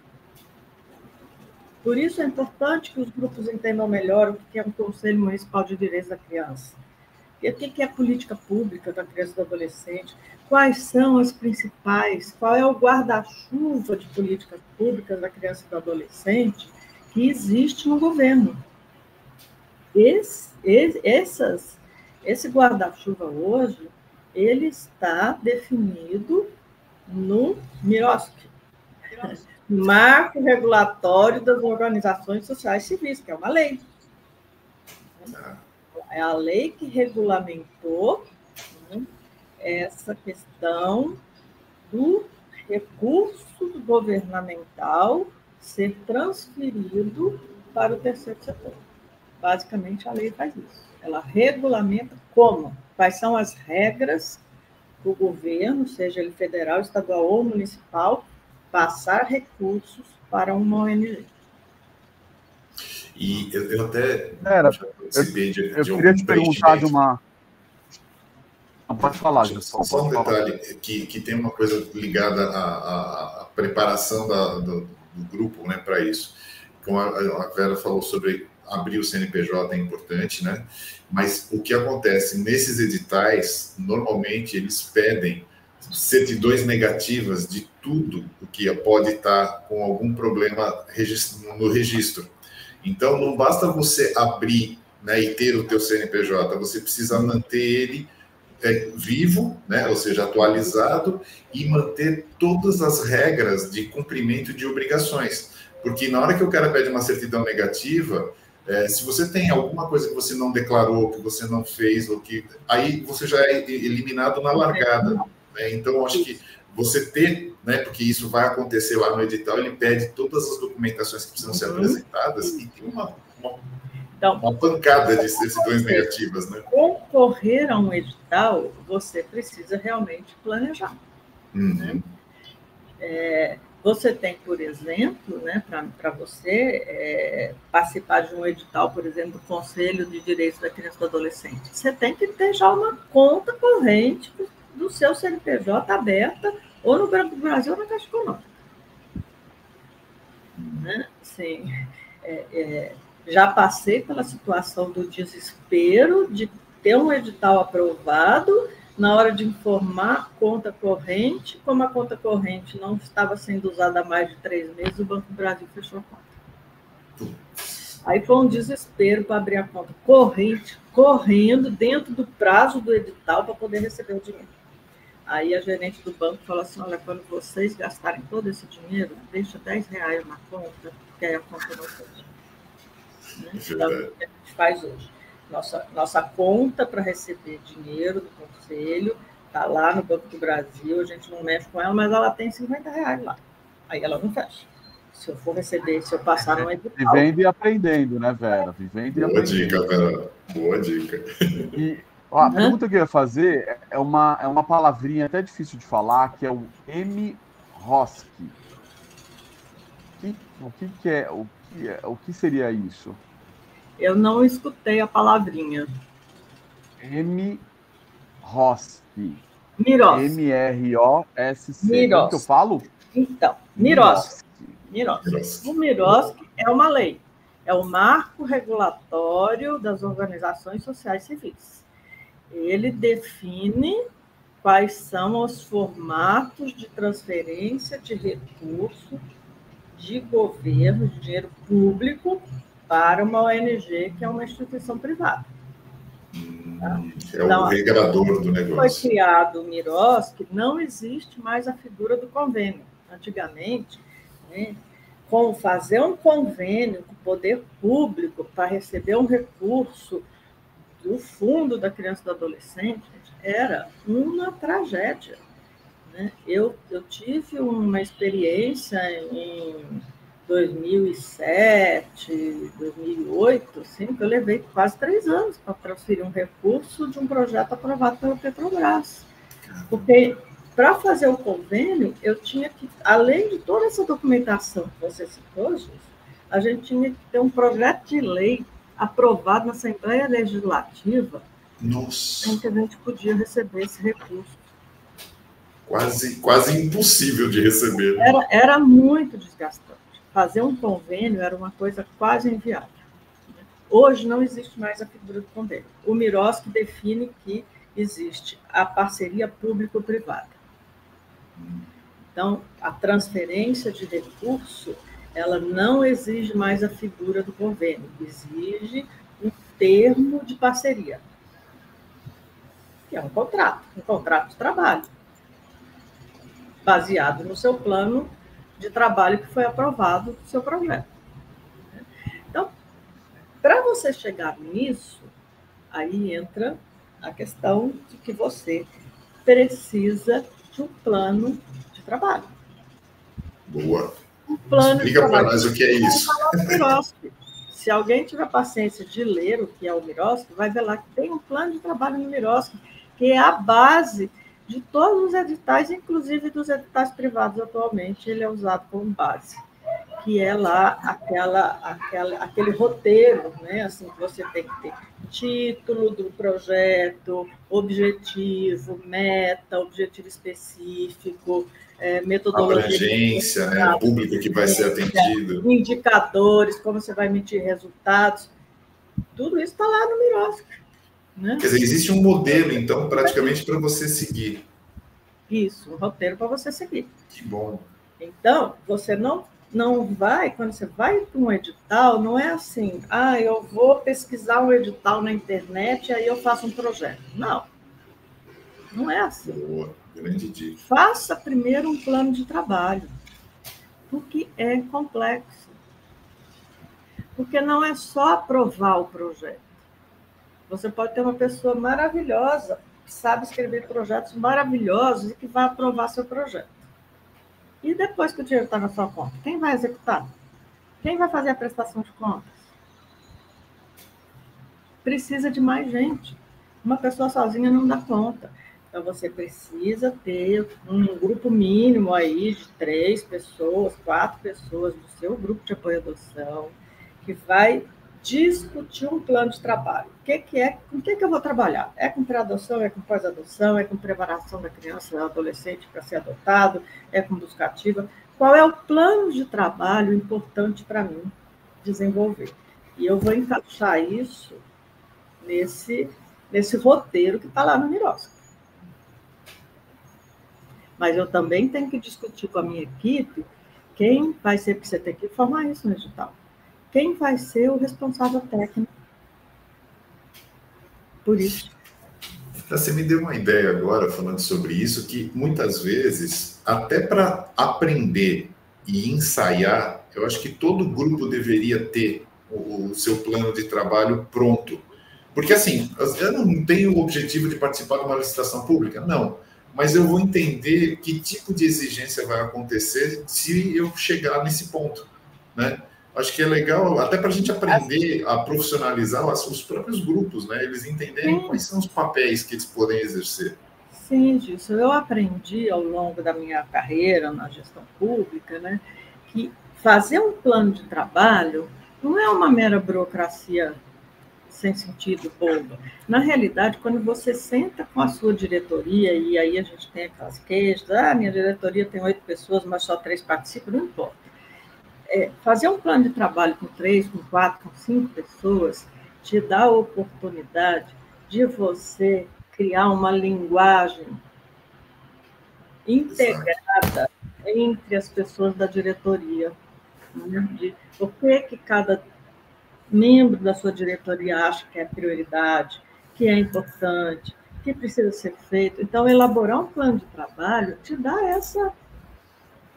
Por isso é importante que os grupos entendam melhor o que é um Conselho Municipal de Direitos da Criança. E o que é a política pública da criança e do adolescente? Quais são as principais? Qual é o guarda-chuva de políticas públicas da criança e do adolescente que existe no governo? Esse guarda-chuva hoje, ele está definido no MIROSC, Marco Regulatório das Organizações Sociais Civis, que é uma lei. É a lei que regulamentou, né, essa questão do recurso governamental ser transferido para o terceiro setor. Basicamente, a lei faz isso. Ela regulamenta como, quais são as regras do governo, seja ele federal, estadual ou municipal, passar recursos para uma ONG. E eu até participei de eu queria te perguntar de uma... Não, pode falar, Gilson. Só um detalhe, que tem uma coisa ligada à preparação do grupo, né, para isso. Como a Vera falou sobre abrir o CNPJ é importante, né? Mas o que acontece nesses editais, normalmente eles pedem certidões negativas de tudo o que pode estar com algum problema no registro. Então, não basta você abrir, né, e ter o teu CNPJ, você precisa manter ele vivo, né, ou seja, atualizado, e manter todas as regras de cumprimento de obrigações. Porque na hora que o cara pede uma certidão negativa, se você tem alguma coisa que você não declarou, que você não fez, ou que aí você já é eliminado na largada. Né? Então, eu acho que você ter, né, porque isso vai acontecer lá no edital, ele pede todas as documentações que precisam ser apresentadas e tem uma pancada de certidões negativas. Né? Concorrer a um edital, você precisa realmente planejar. Né? Você tem, por exemplo, né, para você participar de um edital, por exemplo, do Conselho de Direitos da Criança e do Adolescente, você tem que ter já uma conta corrente do seu CNPJ aberta, ou no Banco do Brasil ou na Caixa Econômica. Né? Sim. Já passei pela situação do desespero de ter um edital aprovado, na hora de informar conta corrente, como a conta corrente não estava sendo usada há mais de 3 meses, o Banco do Brasil fechou a conta. Aí foi um desespero para abrir a conta corrente, correndo dentro do prazo do edital para poder receber o dinheiro. Aí a gerente do banco falou assim, olha, quando vocês gastarem todo esse dinheiro, deixa R$10 na conta, porque aí a conta não fecha. Né? Então, o que a gente faz hoje? Nossa conta para receber dinheiro do conselho está lá no Banco do Brasil, a gente não mexe com ela, mas ela tem R$50 lá. Aí ela não fecha. Se eu for receber, se eu passar no edital... Vivendo e aprendendo, né, Vera? Vivendo e aprendendo. Boa dica, Vera. Boa dica. E a pergunta que eu ia fazer é uma palavrinha até difícil de falar, que é o MIROSC. O que seria isso? Eu não escutei a palavrinha. MIROSC. MIROSC. M-R-O-S-C. MIROSC. O que eu falo? Então, MIROSC. O MIROSC é uma lei. É o Marco Regulatório das Organizações Sociais Civis. Ele define quais são os formatos de transferência de recurso de governo, de dinheiro público, para uma ONG, que é uma instituição privada. Tá? É o regrador do negócio. Foi criado o MIROSC, não existe mais a figura do convênio. Antigamente, né, fazer um convênio com o poder público para receber um recurso do Fundo da Criança e do Adolescente era uma tragédia, né? Eu tive uma experiência em 2007, 2008, assim, que eu levei quase 3 anos para transferir um recurso de um projeto aprovado pela Petrobras. Porque, para fazer o convênio, eu tinha que, além de toda essa documentação que você citou, a gente tinha que ter um projeto de lei aprovado na Assembleia Legislativa, em que a gente podia receber esse recurso. Quase impossível de receber. Era muito desgastante. Fazer um convênio era uma coisa quase inviável. Hoje não existe mais a figura do convênio. O Miroski define que existe a parceria público-privada. Então, a transferência de recurso, ela não exige mais a figura do convênio, exige um termo de parceria, que é um contrato de trabalho, baseado no seu plano de trabalho que foi aprovado do seu projeto. Então, para você chegar nisso, aí entra a questão de que você precisa de um plano de trabalho. Boa. Um plano Explica para nós o que é isso. Se alguém tiver paciência de ler o que é o Miroski, vai ver lá que tem um plano de trabalho no Miroski, que é a base de todos os editais, inclusive dos editais privados atualmente, ele é usado como base, que é lá aquele roteiro, né? Assim, que você tem que ter título do projeto, objetivo, meta, objetivo específico, metodologia. Abrangência, né? O público que vai ser atendido. Indicadores, como você vai medir resultados. Tudo isso está lá no Miroski. Né? Quer dizer, existe um modelo, então, praticamente para você seguir. Isso, um roteiro para você seguir. Que bom. Então, você não vai, quando você vai para um edital, não é assim, eu vou pesquisar um edital na internet e aí eu faço um projeto. Não. Não é assim. Boa, grande dica. Faça primeiro um plano de trabalho, porque é complexo. Porque não é só aprovar o projeto. Você pode ter uma pessoa maravilhosa, que sabe escrever projetos maravilhosos e que vai aprovar seu projeto. E depois que o dinheiro está na sua conta, quem vai executar? Quem vai fazer a prestação de contas? Precisa de mais gente. Uma pessoa sozinha não dá conta. Então, você precisa ter um grupo mínimo aí de 3 pessoas, 4 pessoas do seu grupo de apoio à adoção, que vai discutir um plano de trabalho. Com o que eu vou trabalhar? É com pré-adoção, é com pós-adoção, é com preparação da criança e do adolescente para ser adotado, é com busca ativa. Qual é o plano de trabalho importante para mim desenvolver? E eu vou encaixar isso nesse roteiro que está lá no Miroski. Mas eu também tenho que discutir com a minha equipe quem vai ser, porque você tem que formar isso no edital. Quem vai ser o responsável técnico por isso? Você me deu uma ideia agora, falando sobre isso, que muitas vezes, até para aprender e ensaiar, eu acho que todo grupo deveria ter o seu plano de trabalho pronto. Porque, assim, eu não tenho o objetivo de participar de uma licitação pública, não. Mas eu vou entender que tipo de exigência vai acontecer se eu chegar nesse ponto, né? Acho que é legal, até para a gente aprender a profissionalizar os próprios grupos, né? Eles entenderem quais são os papéis que eles podem exercer. Sim, disso. Eu aprendi ao longo da minha carreira na gestão pública, né, que fazer um plano de trabalho não é uma mera burocracia sem sentido, boba. Na realidade, quando você senta com a sua diretoria, e aí a gente tem aquelas queixas, minha diretoria tem 8 pessoas, mas só 3 participam, não importa. Fazer um plano de trabalho com 3, com 4, com 5 pessoas te dá a oportunidade de você criar uma linguagem integrada entre as pessoas da diretoria. Né? De por que cada membro da sua diretoria acha que é prioridade, que é importante, que precisa ser feito. Então, elaborar um plano de trabalho te dá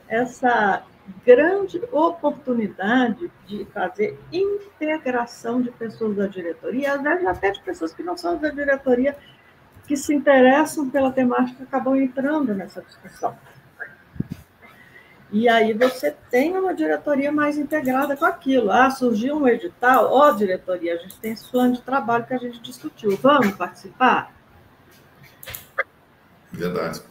essa grande oportunidade de fazer integração de pessoas da diretoria, às vezes até de pessoas que não são da diretoria, que se interessam pela temática, acabam entrando nessa discussão. E aí você tem uma diretoria mais integrada com aquilo. Surgiu um edital, diretoria, a gente tem esse plano de trabalho que a gente discutiu, vamos participar? Verdade.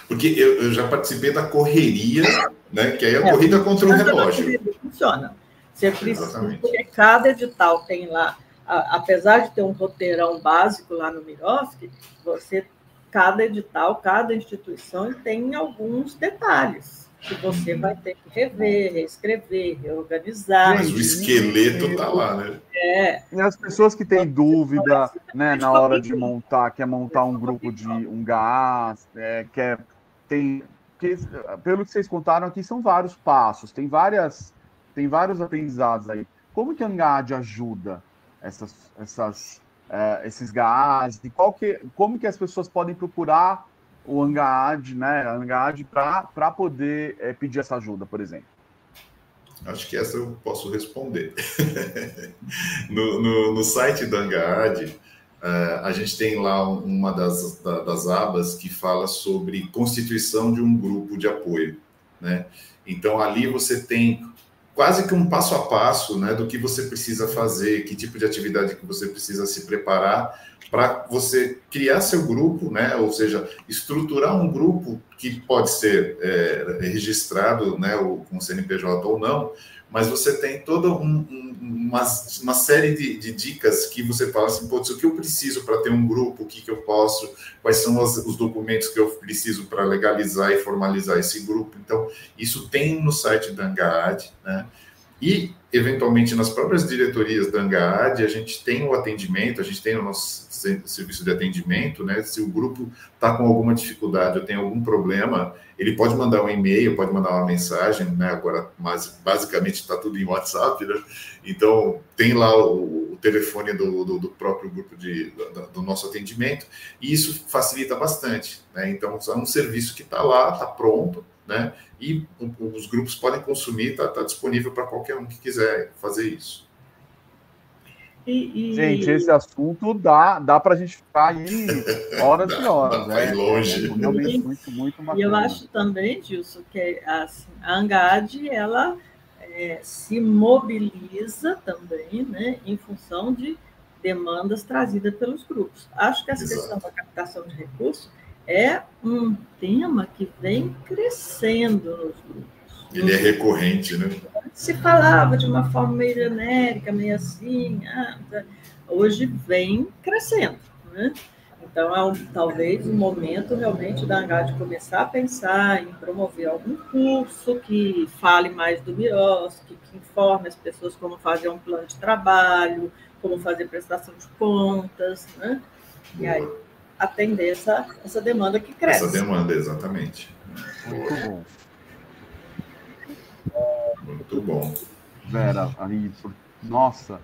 Porque eu já participei da correria, né? Que aí é a corrida contra o relógio. Funciona. Você precisa, porque cada edital tem lá, apesar de ter um roteirão básico lá no Mirovski, cada edital, cada instituição tem alguns detalhes que você vai ter que rever, reescrever, reorganizar. Mas o esqueleto está lá, né? E as pessoas que têm dúvida, né, na hora de montar, quer montar um grupo de um gás, pelo que vocês contaram aqui, são vários passos, tem vários aprendizados aí. Como que a Angad ajuda esses GAs? E como que as pessoas podem procurar o Angad, né, a Angad para poder pedir essa ajuda, por exemplo? Acho que essa eu posso responder. No site da Angad, a gente tem lá uma das abas que fala sobre constituição de um grupo de apoio, né? Então, ali você tem quase que um passo a passo, né, do que você precisa fazer, que tipo de atividade que você precisa se preparar para você criar seu grupo, né, ou seja, estruturar um grupo que pode ser registrado, né, com CNPJ ou não, mas você tem toda uma série de dicas que você fala assim, pô, o que eu preciso para ter um grupo, o que eu posso, quais são os documentos que eu preciso para legalizar e formalizar esse grupo. Então, isso tem no site da Angad, né? E, eventualmente, nas próprias diretorias da Angad, a gente tem o atendimento, a gente tem o nosso serviço de atendimento, né? Se o grupo está com alguma dificuldade ou tem algum problema, ele pode mandar um e-mail, pode mandar uma mensagem, né? Agora, mas basicamente está tudo em WhatsApp, né? Então, tem lá o telefone do próprio grupo do nosso atendimento, e isso facilita bastante, né? Então, é um serviço que está lá, está pronto, né? E os grupos podem consumir, está disponível para qualquer um que quiser fazer isso. Gente, esse assunto dá para a gente ficar aí horas e horas, né? Ir longe. Realmente muito bacana. E eu acho também, Gilson, que assim, a Angad, ela se mobiliza também, né, em função de demandas trazidas pelos grupos. Acho que essa questão da captação de recursos é um tema que vem crescendo nos grupos. Ele é recorrente, né? Se falava de uma forma meio genérica, meio assim, hoje vem crescendo, né? Então, talvez um momento realmente da Angad começar a pensar em promover algum curso que fale mais do Mirovski, que informe as pessoas como fazer um plano de trabalho, como fazer prestação de contas, né? E aí atender essa demanda que cresce. Essa demanda, exatamente. Muito bom. Muito bom. Vera, aí, nossa,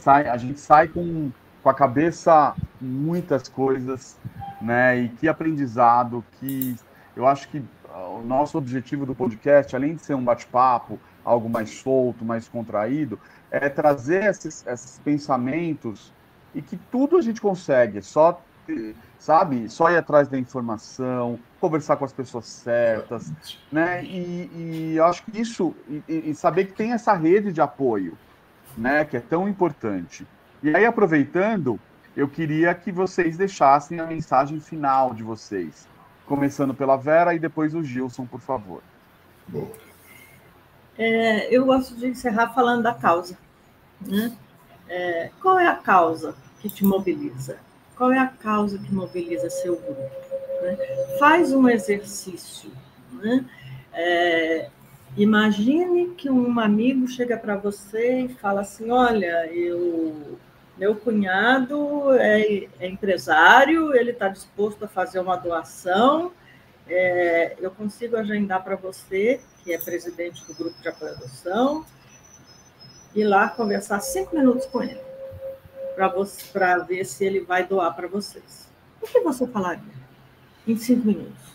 a gente sai com a cabeça muitas coisas, né? E que aprendizado, que eu acho que o nosso objetivo do podcast, além de ser um bate-papo, algo mais solto, mais contraído, é trazer esses pensamentos e que tudo a gente consegue, só ir atrás da informação, conversar com as pessoas certas, né? E eu acho que isso, e saber que tem essa rede de apoio, né? Que é tão importante. E aí, aproveitando, eu queria que vocês deixassem a mensagem final de vocês, começando pela Vera e depois o Gilson, por favor. Bom. Eu gosto de encerrar falando da causa, né? Qual é a causa que te mobiliza? Qual é a causa que mobiliza seu grupo? Né? Faz um exercício. Né? Imagine que um amigo chega para você e fala assim, olha, meu cunhado é empresário, ele está disposto a fazer uma doação, eu consigo agendar para você, que é presidente do grupo de apoio à adoção, ir lá conversar 5 minutos com ele, para ver se ele vai doar para vocês. O que você falaria em 5 minutos?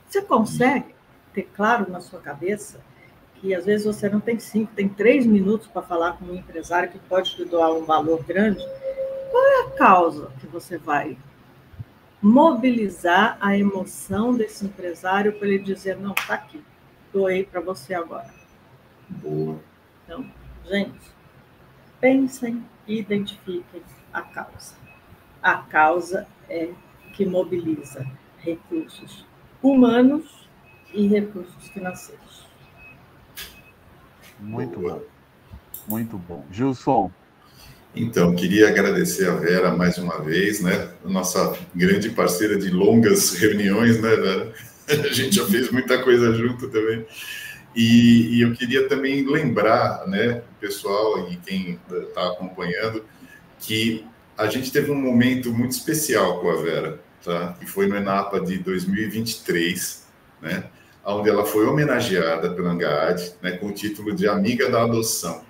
Você consegue ter claro na sua cabeça que às vezes você não tem 5, tem 3 minutos para falar com um empresário que pode te doar um valor grande. Qual é a causa que você vai mobilizar a emoção desse empresário para ele dizer, não, está aqui, doei para você agora. Boa. Então, gente, pensem e identifiquem a causa. A causa é que mobiliza recursos humanos e recursos financeiros. Muito bom. Muito bom. Gilson. Então, queria agradecer a Vera mais uma vez, né? Nossa grande parceira de longas reuniões, né, Vera? A gente já fez muita coisa junto também. E eu queria também lembrar, né, o pessoal e quem está acompanhando, que a gente teve um momento muito especial com a Vera, tá? Que foi no ENAPA de 2023, né? Onde ela foi homenageada pela ANGAAD, né, com o título de Amiga da Adoção.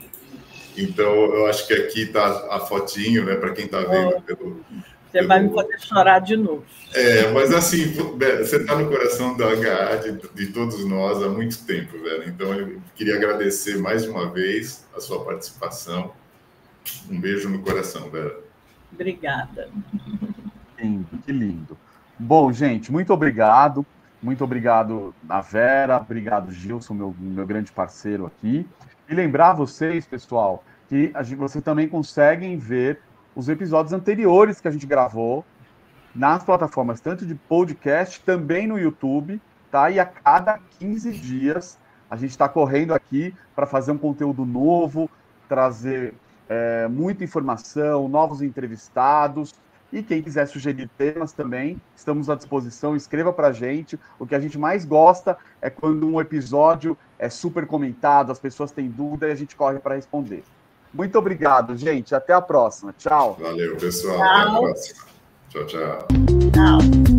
Então, eu acho que aqui está a fotinho, né, para quem está vendo Você vai me fazer chorar de novo. Mas assim, você está no coração da ANGAAD, de todos nós, há muito tempo, velho. Então, eu queria agradecer mais uma vez a sua participação. Um beijo no coração, Vera. Obrigada. Que lindo. Bom, gente, muito obrigado. Muito obrigado a Vera, obrigado Gilson, meu grande parceiro aqui. E lembrar vocês, pessoal, que vocês também conseguem ver os episódios anteriores que a gente gravou nas plataformas, tanto de podcast, também no YouTube, tá? E a cada 15 dias a gente está correndo aqui para fazer um conteúdo novo, trazer muita informação, novos entrevistados. E quem quiser sugerir temas também, estamos à disposição, escreva para a gente. O que a gente mais gosta é quando um episódio é super comentado, as pessoas têm dúvida e a gente corre para responder. Muito obrigado, gente. Até a próxima. Tchau. Valeu, pessoal. Tchau. Até a próxima. Tchau, tchau. Tchau.